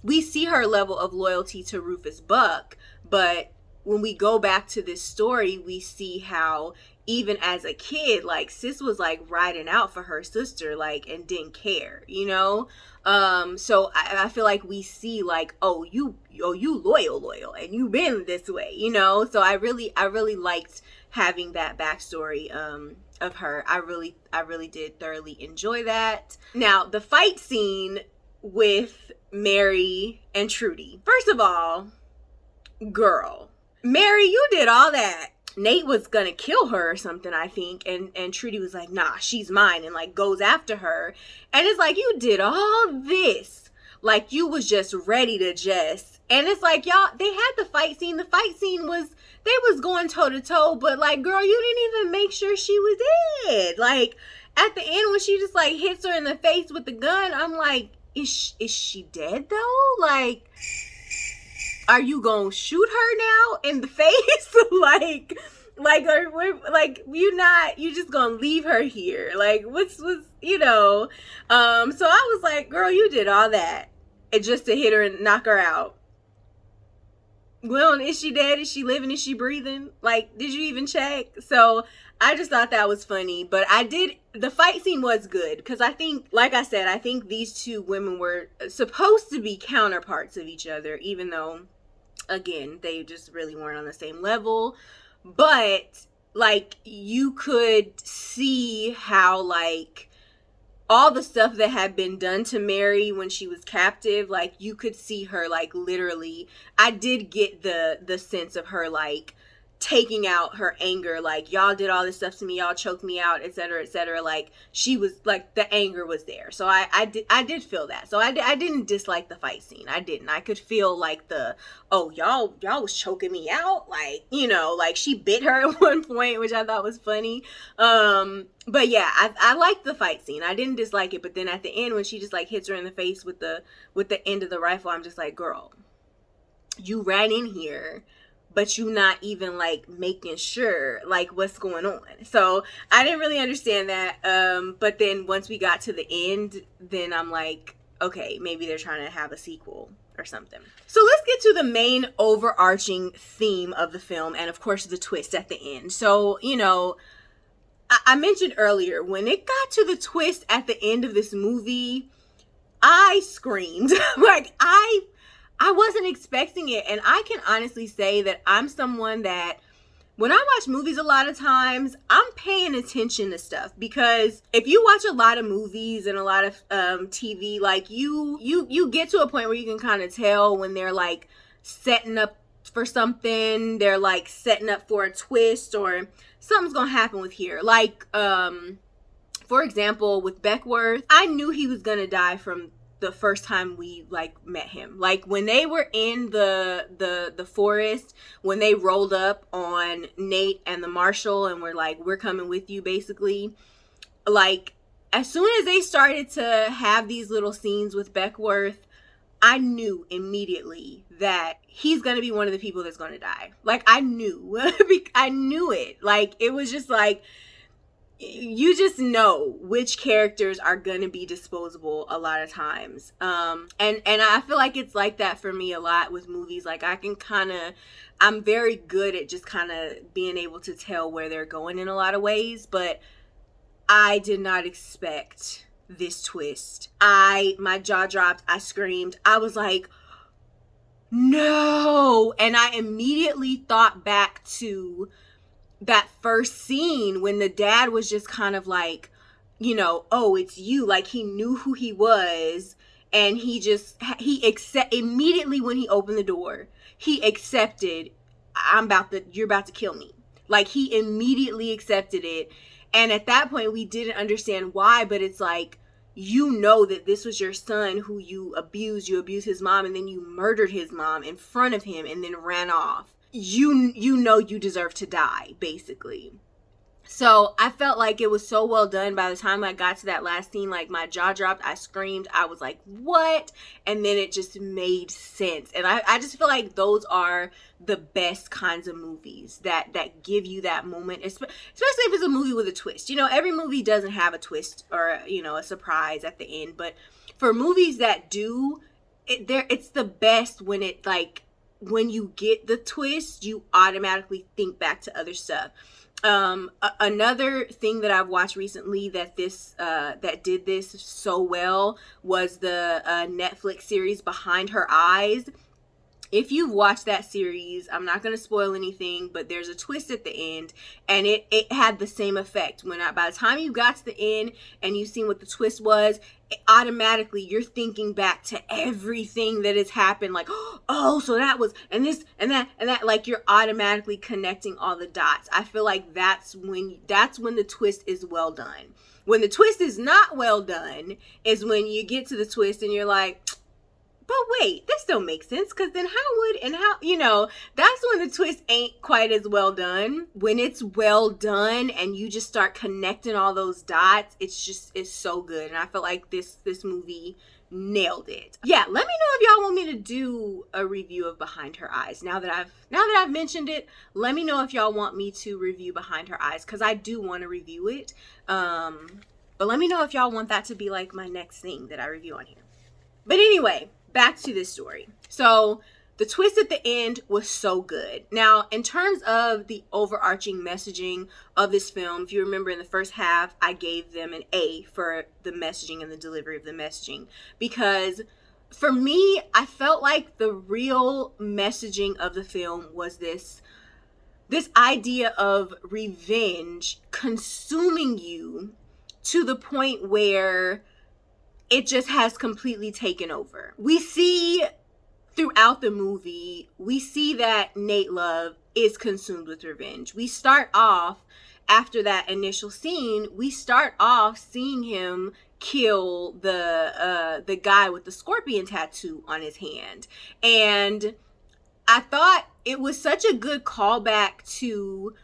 we see her level of loyalty to Rufus Buck, but when we go back to this story, we see how even as a kid, like sis was like riding out for her sister, like, and didn't care, so I feel like we see like, you loyal, and you've been this way, so I really liked having that backstory of her. I really did thoroughly enjoy that. Now, the fight scene with Mary and Trudy. First of all, girl, Mary, you did all that. Nate was gonna kill her or something, I think, and Trudy was like, nah, she's mine, and like goes after her. And it's like, you did all this, like you was just ready to just, and it's like, y'all, they had the fight scene was, they was going toe to toe, but like, girl, you didn't even make sure she was dead. Like at the end when she just like hits her in the face with the gun, I'm like, is she dead though? Like, are you gonna shoot her now in the face? like you just gonna leave her here? Like, what's so I was like, girl, you did all that just to hit her and knock her out. Well, is she dead? Is she living? Is she breathing? Like, did you even check? So I just thought that was funny, but the fight scene was good, because I think, like I said, I think these two women were supposed to be counterparts of each other, even though, again, they just really weren't on the same level. But like, you could see how like all the stuff that had been done to Mary when she was captive, like you could see her like literally, I did get the sense of her like taking out her anger, like, y'all did all this stuff to me, y'all choked me out, etc., etc. Like, she was like, the anger was there. So I did feel that. So I didn't dislike the fight scene. I didn't. I could feel like y'all was choking me out, like, you know, like she bit her at one point, which I thought was funny. But yeah, I liked the fight scene. I didn't dislike it. But then at the end, when she just like hits her in the face with the end of the rifle, I'm just like, girl, you ran in here, but you not even like making sure like what's going on. So I didn't really understand that. But then once we got to the end, then I'm like, okay, maybe they're trying to have a sequel or something. So let's get to the main overarching theme of the film, and of course the twist at the end. So, you know, I mentioned earlier, when it got to the twist at the end of this movie, I screamed. Like, I wasn't expecting it. And I can honestly say that I'm someone that, when I watch movies a lot of times, I'm paying attention to stuff, because if you watch a lot of movies and a lot of TV, like you get to a point where you can kind of tell when they're like setting up for something, they're like setting up for a twist, or something's gonna happen with here. Like, for example, with Beckworth, I knew he was gonna die from the first time we like met him. Like, when they were in the forest, when they rolled up on Nate and the marshal and were like, we're coming with you, basically, like, as soon as they started to have these little scenes with Beckworth, I knew immediately that he's gonna be one of the people that's gonna die. Like, I knew. I knew it. Like, it was just like, you just know which characters are going to be disposable a lot of times. And I feel like it's like that for me a lot with movies. Like, I'm very good at just kind of being able to tell where they're going in a lot of ways, but I did not expect this twist. My jaw dropped, I screamed, I was like, no. And I immediately thought back to that first scene when the dad was just kind of like, you know, oh, it's you. Like, he knew who he was, and immediately when he opened the door, he accepted, you're about to kill me. Like, he immediately accepted it. And at that point, we didn't understand why, but it's like, you know that this was your son who you abused his mom, and then you murdered his mom in front of him and then ran off. You know you deserve to die, basically. So I felt like it was so well done. By the time I got to that last scene, like, my jaw dropped, I screamed, I was like, what? And then it just made sense. And I just feel like those are the best kinds of movies that give you that moment, especially if it's a movie with a twist. You know, every movie doesn't have a twist or, you know, a surprise at the end, but for movies that do, it's the best when it, like, when you get the twist, you automatically think back to other stuff. Another thing that I've watched recently that did this so well was the Netflix series Behind Her Eyes. If you've watched that series, I'm not going to spoil anything, but there's a twist at the end, and it had the same effect. By the time you got to the end and you've seen what the twist was, automatically you're thinking back to everything that has happened. Like, oh, so that was, and this, and that, like, you're automatically connecting all the dots. I feel like that's when the twist is well done. When the twist is not well done is when you get to the twist and you're like, but wait, this don't make sense, because then you know, that's when the twist ain't quite as well done. When it's well done and you just start connecting all those dots, it's so good. And I feel like this movie nailed it. Yeah, let me know if y'all want me to do a review of Behind Her Eyes. Now that I've mentioned it, let me know if y'all want me to review Behind Her Eyes, because I do want to review it. But let me know if y'all want that to be like my next thing that I review on here. But anyway, back to this story. So the twist at the end was so good. Now, in terms of the overarching messaging of this film, if you remember in the first half, I gave them an A for the messaging and the delivery of the messaging, because for me, I felt like the real messaging of the film was this idea of revenge consuming you to the point where it just has completely taken over. We see throughout the movie, we see that Nate Love is consumed with revenge. We start off, after that initial scene, we start off seeing him kill the guy with the scorpion tattoo on his hand. And I thought it was such a good callback to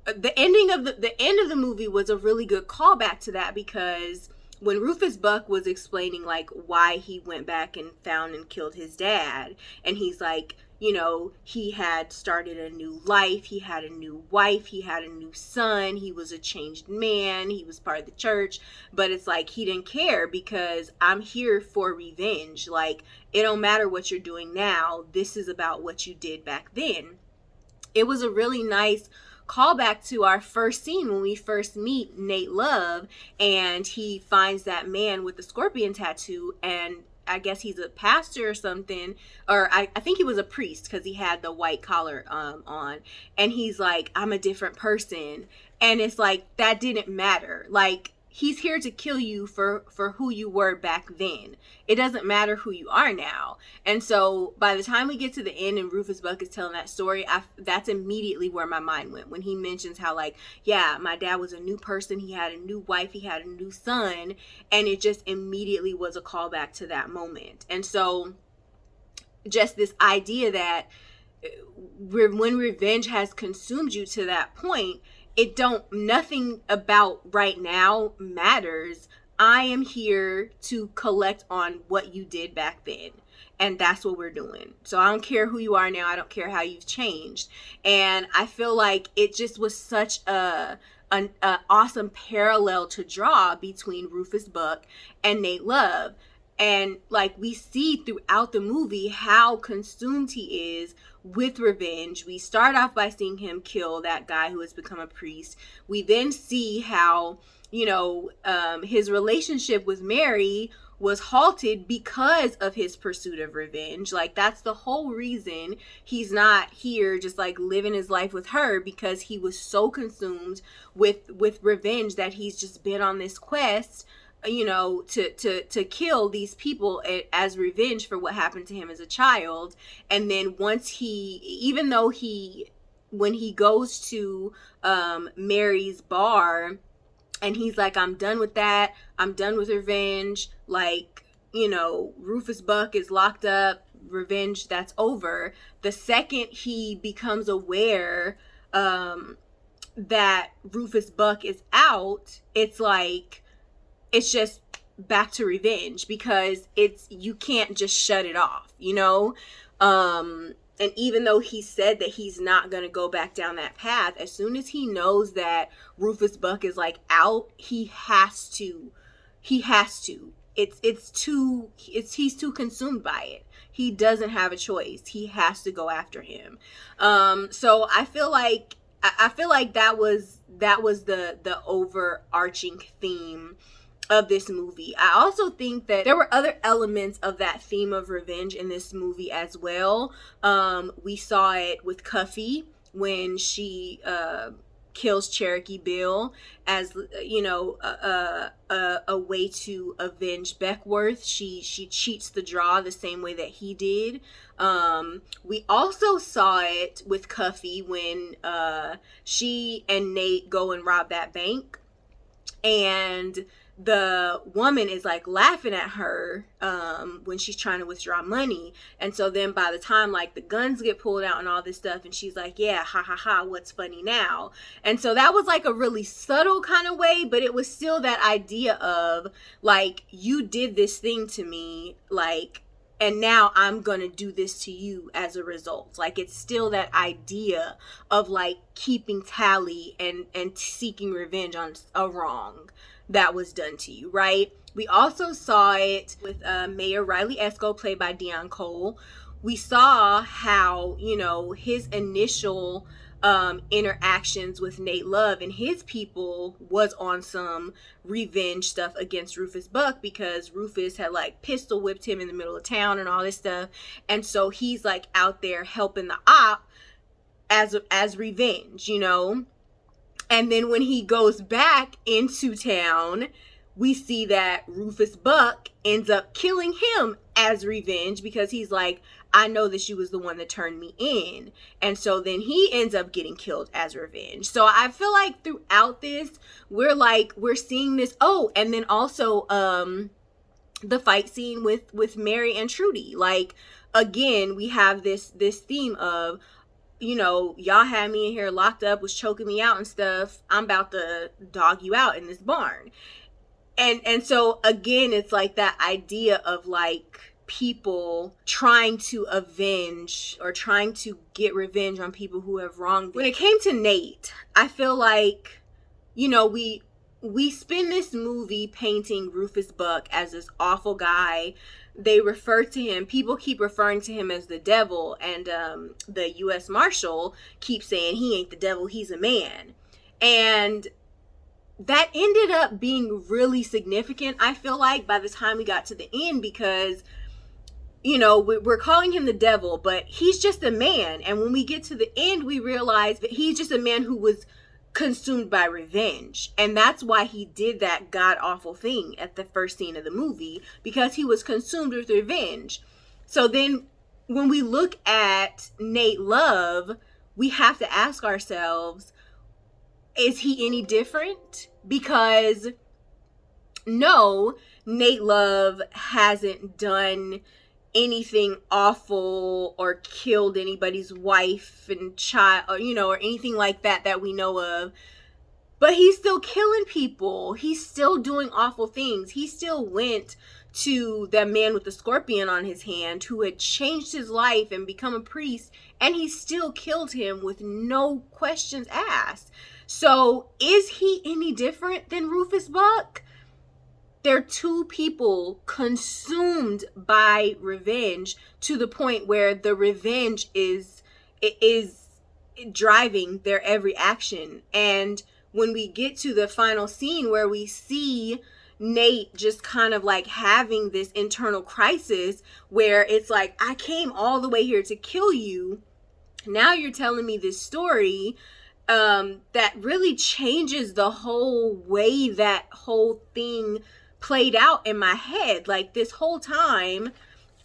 the ending of the end of the movie was a really good callback to that, because when Rufus Buck was explaining like why he went back and found and killed his dad, and he's like, you know, he had started a new life, he had a new wife, he had a new son, he was a changed man, he was part of the church, but it's like he didn't care because I'm here for revenge. Like, it don't matter what you're doing now, this is about what you did back then. It was a really nice callback to our first scene when we first meet Nate Love, and he finds that man with the scorpion tattoo, and I guess he's a pastor or something, or I think he was a priest because he had the white collar on, and he's like, I'm a different person. And it's like, that didn't matter. Like, he's here to kill you for who you were back then. It doesn't matter who you are now. And so by the time we get to the end and Rufus Buck is telling that story, that's immediately where my mind went. When he mentions how, like, yeah, my dad was a new person. He had a new wife. He had a new son. And it just immediately was a callback to that moment. And so just this idea that when revenge has consumed you to that point, nothing about right now matters. I am here to collect on what you did back then. And that's what we're doing. So I don't care who you are now. I don't care how you've changed. And I feel like it just was such an awesome parallel to draw between Rufus Buck and Nate Love. And like, we see throughout the movie how consumed he is with revenge. We start off by seeing him kill that guy who has become a priest. We then see how, you know, his relationship with Mary was halted because of his pursuit of revenge. Like, that's the whole reason he's not here just like living his life with her, because he was so consumed with revenge that he's just been on this quest, you know, to kill these people as revenge for what happened to him as a child. And then once even though when he goes to Mary's bar and he's like, I'm done with that, I'm done with revenge, like, you know, Rufus Buck is locked up, revenge, that's over. The second he becomes aware that Rufus Buck is out, it's like, it's just back to revenge, because you can't just shut it off, you know? And even though he said that he's not going to go back down that path, as soon as he knows that Rufus Buck is like out, he's too consumed by it. He doesn't have a choice. He has to go after him. So I feel like that was the overarching theme of this movie. I also think that there were other elements of that theme of revenge in this movie as well. We saw it with Cuffy when she kills Cherokee Bill, as, you know, a way to avenge Beckworth. She cheats the draw the same way that he did. We also saw it with Cuffy when she and Nate go and rob that bank, and the woman is like laughing at her when she's trying to withdraw money. And so then by the time like the guns get pulled out and all this stuff, and she's like, yeah, ha ha ha, what's funny now? And so that was like a really subtle kind of way, but it was still that idea of like, you did this thing to me, like, and now I'm gonna do this to you as a result. Like, it's still that idea of like keeping tally and seeking revenge on a wrong that was done to you, right? We also saw it with Mayor Riley Esco, played by Dion Cole. We saw how, you know, his initial interactions with Nate Love and his people was on some revenge stuff against Rufus Buck, because Rufus had like pistol whipped him in the middle of town and all this stuff. And so he's like out there helping the op as revenge, you know? And then when he goes back into town, we see that Rufus Buck ends up killing him as revenge, because he's like, I know that you was the one that turned me in. And so then he ends up getting killed as revenge. So I feel like throughout this, we're seeing this. Oh, and then also the fight scene with Mary and Trudy. Like, again, we have this theme of, you know, y'all had me in here locked up, was choking me out and stuff. I'm about to dog you out in this barn. And so again, it's like that idea of like people trying to avenge or trying to get revenge on people who have wronged them. When it came to Nate, I feel like, you know, we spend this movie painting Rufus Buck as this awful guy. They refer to him, people keep referring to him as the devil, and the U.S. Marshal keeps saying he ain't the devil, he's a man. And that ended up being really significant, I feel like, by the time we got to the end, because, you know, we're calling him the devil, but he's just a man. And when we get to the end, we realize that he's just a man who was consumed by revenge, and that's why he did that god-awful thing at the first scene of the movie, because he was consumed with revenge. So then when we look at Nate Love, we have to ask ourselves, is he any different? Because no, Nate Love hasn't done anything awful or killed anybody's wife and child, or, you know, or anything like that we know of. But he's still killing people. He's still doing awful things. He still went to that man with the scorpion on his hand who had changed his life and become a priest, and he still killed him with no questions asked. So is he any different than Rufus Buck? They're two people consumed by revenge to the point where the revenge is driving their every action. And when we get to the final scene where we see Nate just kind of like having this internal crisis where it's like, I came all the way here to kill you. Now you're telling me this story that really changes the whole way that whole thing played out in my head. Like, this whole time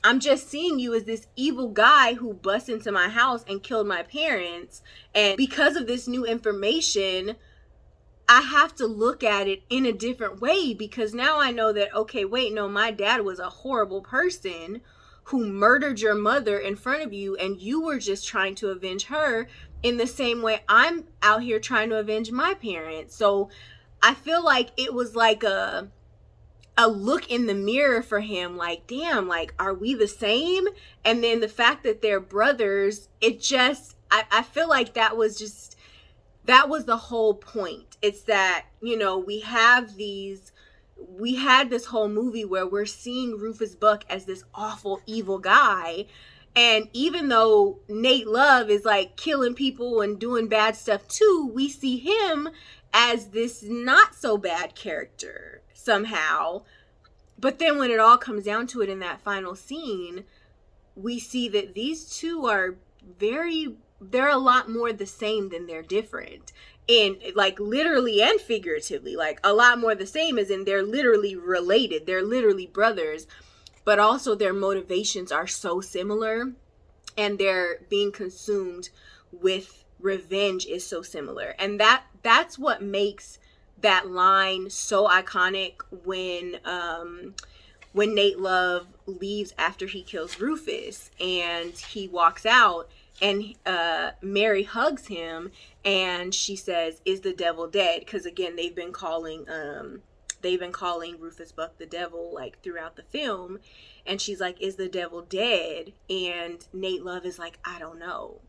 I'm just seeing you as this evil guy who bust into my house and killed my parents, and because of this new information I have to look at it in a different way, because now I know that, okay, wait, no, my dad was a horrible person who murdered your mother in front of you, and you were just trying to avenge her in the same way I'm out here trying to avenge my parents. So I feel like it was like a look in the mirror for him, like, damn, like, are we the same? And then the fact that they're brothers, it just, I feel like that was the whole point. It's that, you know, we had this whole movie where we're seeing Rufus Buck as this awful, evil guy. And even though Nate Love is like killing people and doing bad stuff too, we see him as this not so bad character somehow. But then when it all comes down to it in that final scene, we see that these two are they're a lot more the same than they're different. And like literally and figuratively, like a lot more the same as in they're literally related. They're literally brothers, but also their motivations are so similar, and they're being consumed with revenge is so similar. And that's what makes that line so iconic when Nate Love leaves after he kills Rufus and he walks out, and Mary hugs him and she says, "Is the devil dead?" Because again, they've been calling Rufus Buck the devil like throughout the film, and she's like, "Is the devil dead?" And Nate Love is like, "I don't know."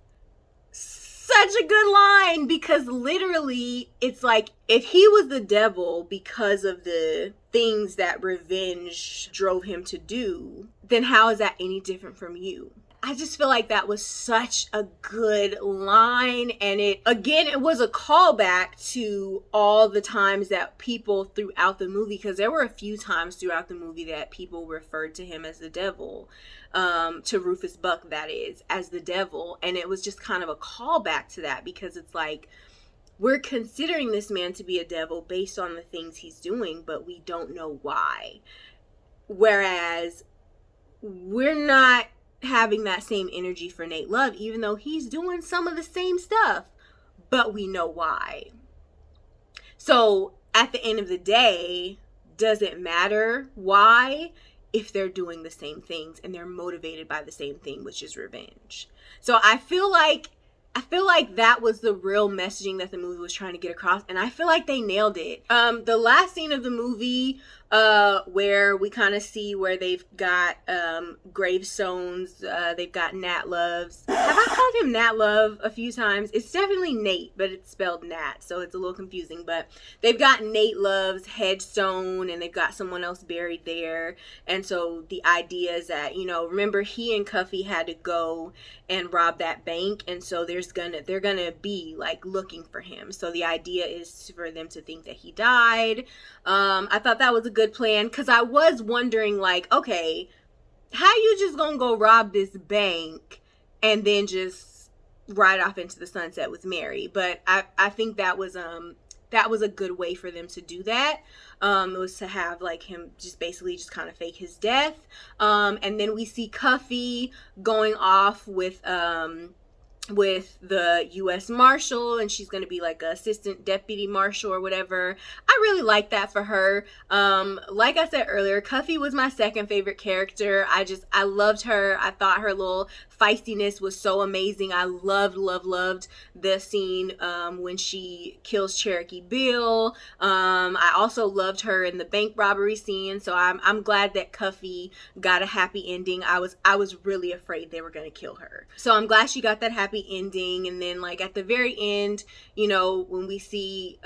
Such a good line, because literally it's like, if he was the devil because of the things that revenge drove him to do, then how is that any different from you? I just feel like that was such a good line, and it was a callback to all the times that people throughout the movie, because there were a few times throughout the movie that people referred to him as the devil, to Rufus Buck, that is, as the devil, and it was just kind of a callback to that, because it's like, we're considering this man to be a devil based on the things he's doing, but we don't know why. Whereas we're not having that same energy for Nate Love, even though he's doing some of the same stuff, but we know why. So at the end of the day, does it matter why if they're doing the same things and they're motivated by the same thing, which is revenge? So I feel like that was the real messaging that the movie was trying to get across, and I feel like they nailed it. The last scene of the movie, where we kind of see where they've got gravestones, they've got Nat Love's. Have I called him Nat Love a few times? It's definitely Nate, but it's spelled Nat, so it's a little confusing. But they've got Nate Love's headstone, and they've got someone else buried there. And so the idea is that, you know, remember he and Cuffy had to go and rob that bank, and so they're gonna be like looking for him. So the idea is for them to think that he died. I thought that was a good plan, because I was wondering, like, okay, how you just gonna go rob this bank and then just ride off into the sunset with Mary? But I think that was a good way for them to do that. It was to have like him just basically just kind of fake his death. And then we see Cuffy going off with the U.S. Marshal, and she's going to be like an assistant deputy marshal or whatever. I really like that for her. Like I said earlier, Cuffy was my second favorite character. I loved her. I thought her little feistiness was so amazing. I loved the scene when she kills Cherokee Bill. I also loved her in the bank robbery scene. So I'm glad that Cuffy got a happy ending. I was really afraid they were going to kill her. So I'm glad she got that happy ending. And then like at the very end, you know, when we see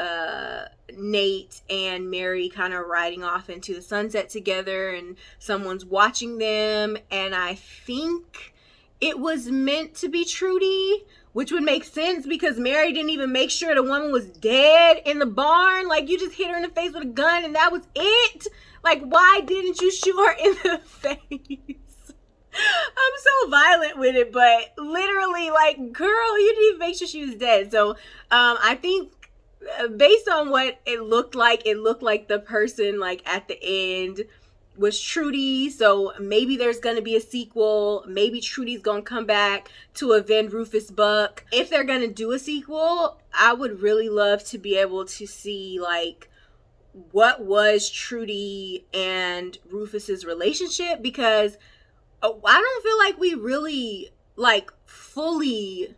Nate and Mary kind of riding off into the sunset together, and someone's watching them, and I think it was meant to be Trudy, which would make sense because Mary didn't even make sure the woman was dead in the barn. Like, you just hit her in the face with a gun and that was it. Like, why didn't you shoot her in the face? I'm so violent with it, but literally, like, girl, you didn't even make sure she was dead. So I think based on what it looked like the person like at the end was Trudy. So maybe there's gonna be a sequel. Maybe Trudy's gonna come back to avenge Rufus Buck. If they're gonna do a sequel, I would really love to be able to see like what was Trudy and Rufus's relationship, because I don't feel like we really like fully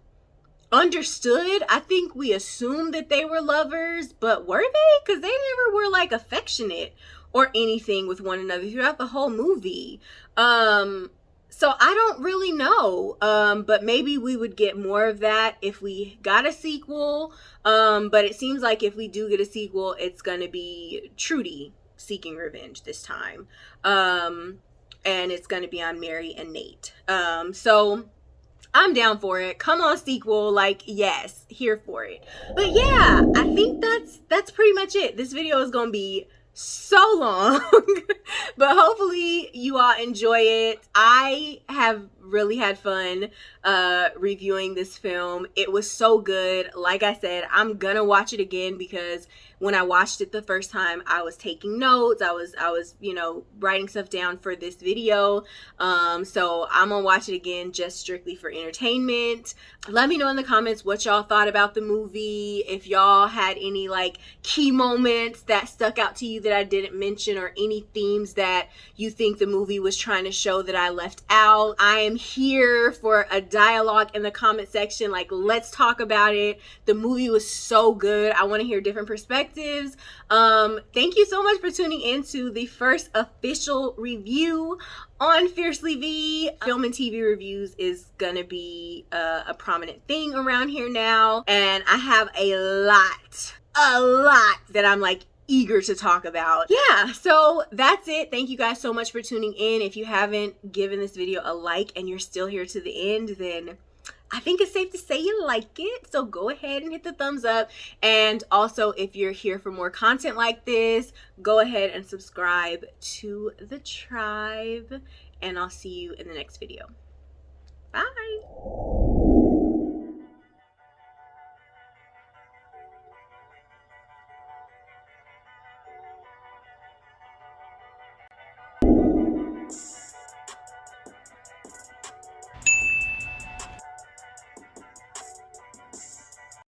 understood. I think we assumed that they were lovers, but were they? Because they never were like affectionate or anything with one another throughout the whole movie. So I don't really know, but maybe we would get more of that if we got a sequel. But it seems like if we do get a sequel, it's gonna be Trudy seeking revenge this time, and it's gonna be on Mary and Nate. So I'm down for it. Come on, sequel. Like, yes, here for it. But yeah, I think that's pretty much it. This video is gonna be so long, but hopefully you all enjoy it. I have really had fun reviewing this film. It was so good. Like I said, I'm gonna watch it again because when I watched it the first time, I was taking notes. I was you know, writing stuff down for this video. So I'm gonna watch it again just strictly for entertainment. Let me know in the comments what y'all thought about the movie. If y'all had any like key moments that stuck out to you that I didn't mention, or any themes that you think the movie was trying to show that I left out. I am here for a dialogue in the comment section. Like, let's talk about it. The movie was so good. I want to hear different perspectives. Thank you so much for tuning into the first official review on Fiercely V. Film and TV reviews is gonna be a prominent thing around here now, and I have a lot that I'm like eager to talk about. Yeah, so that's it. Thank you guys so much for tuning in. If you haven't given this video a like and you're still here to the end, then I think it's safe to say you like it. So go ahead and hit the thumbs up. And also, if you're here for more content like this, go ahead and subscribe to the tribe. And I'll see you in the next video. Bye.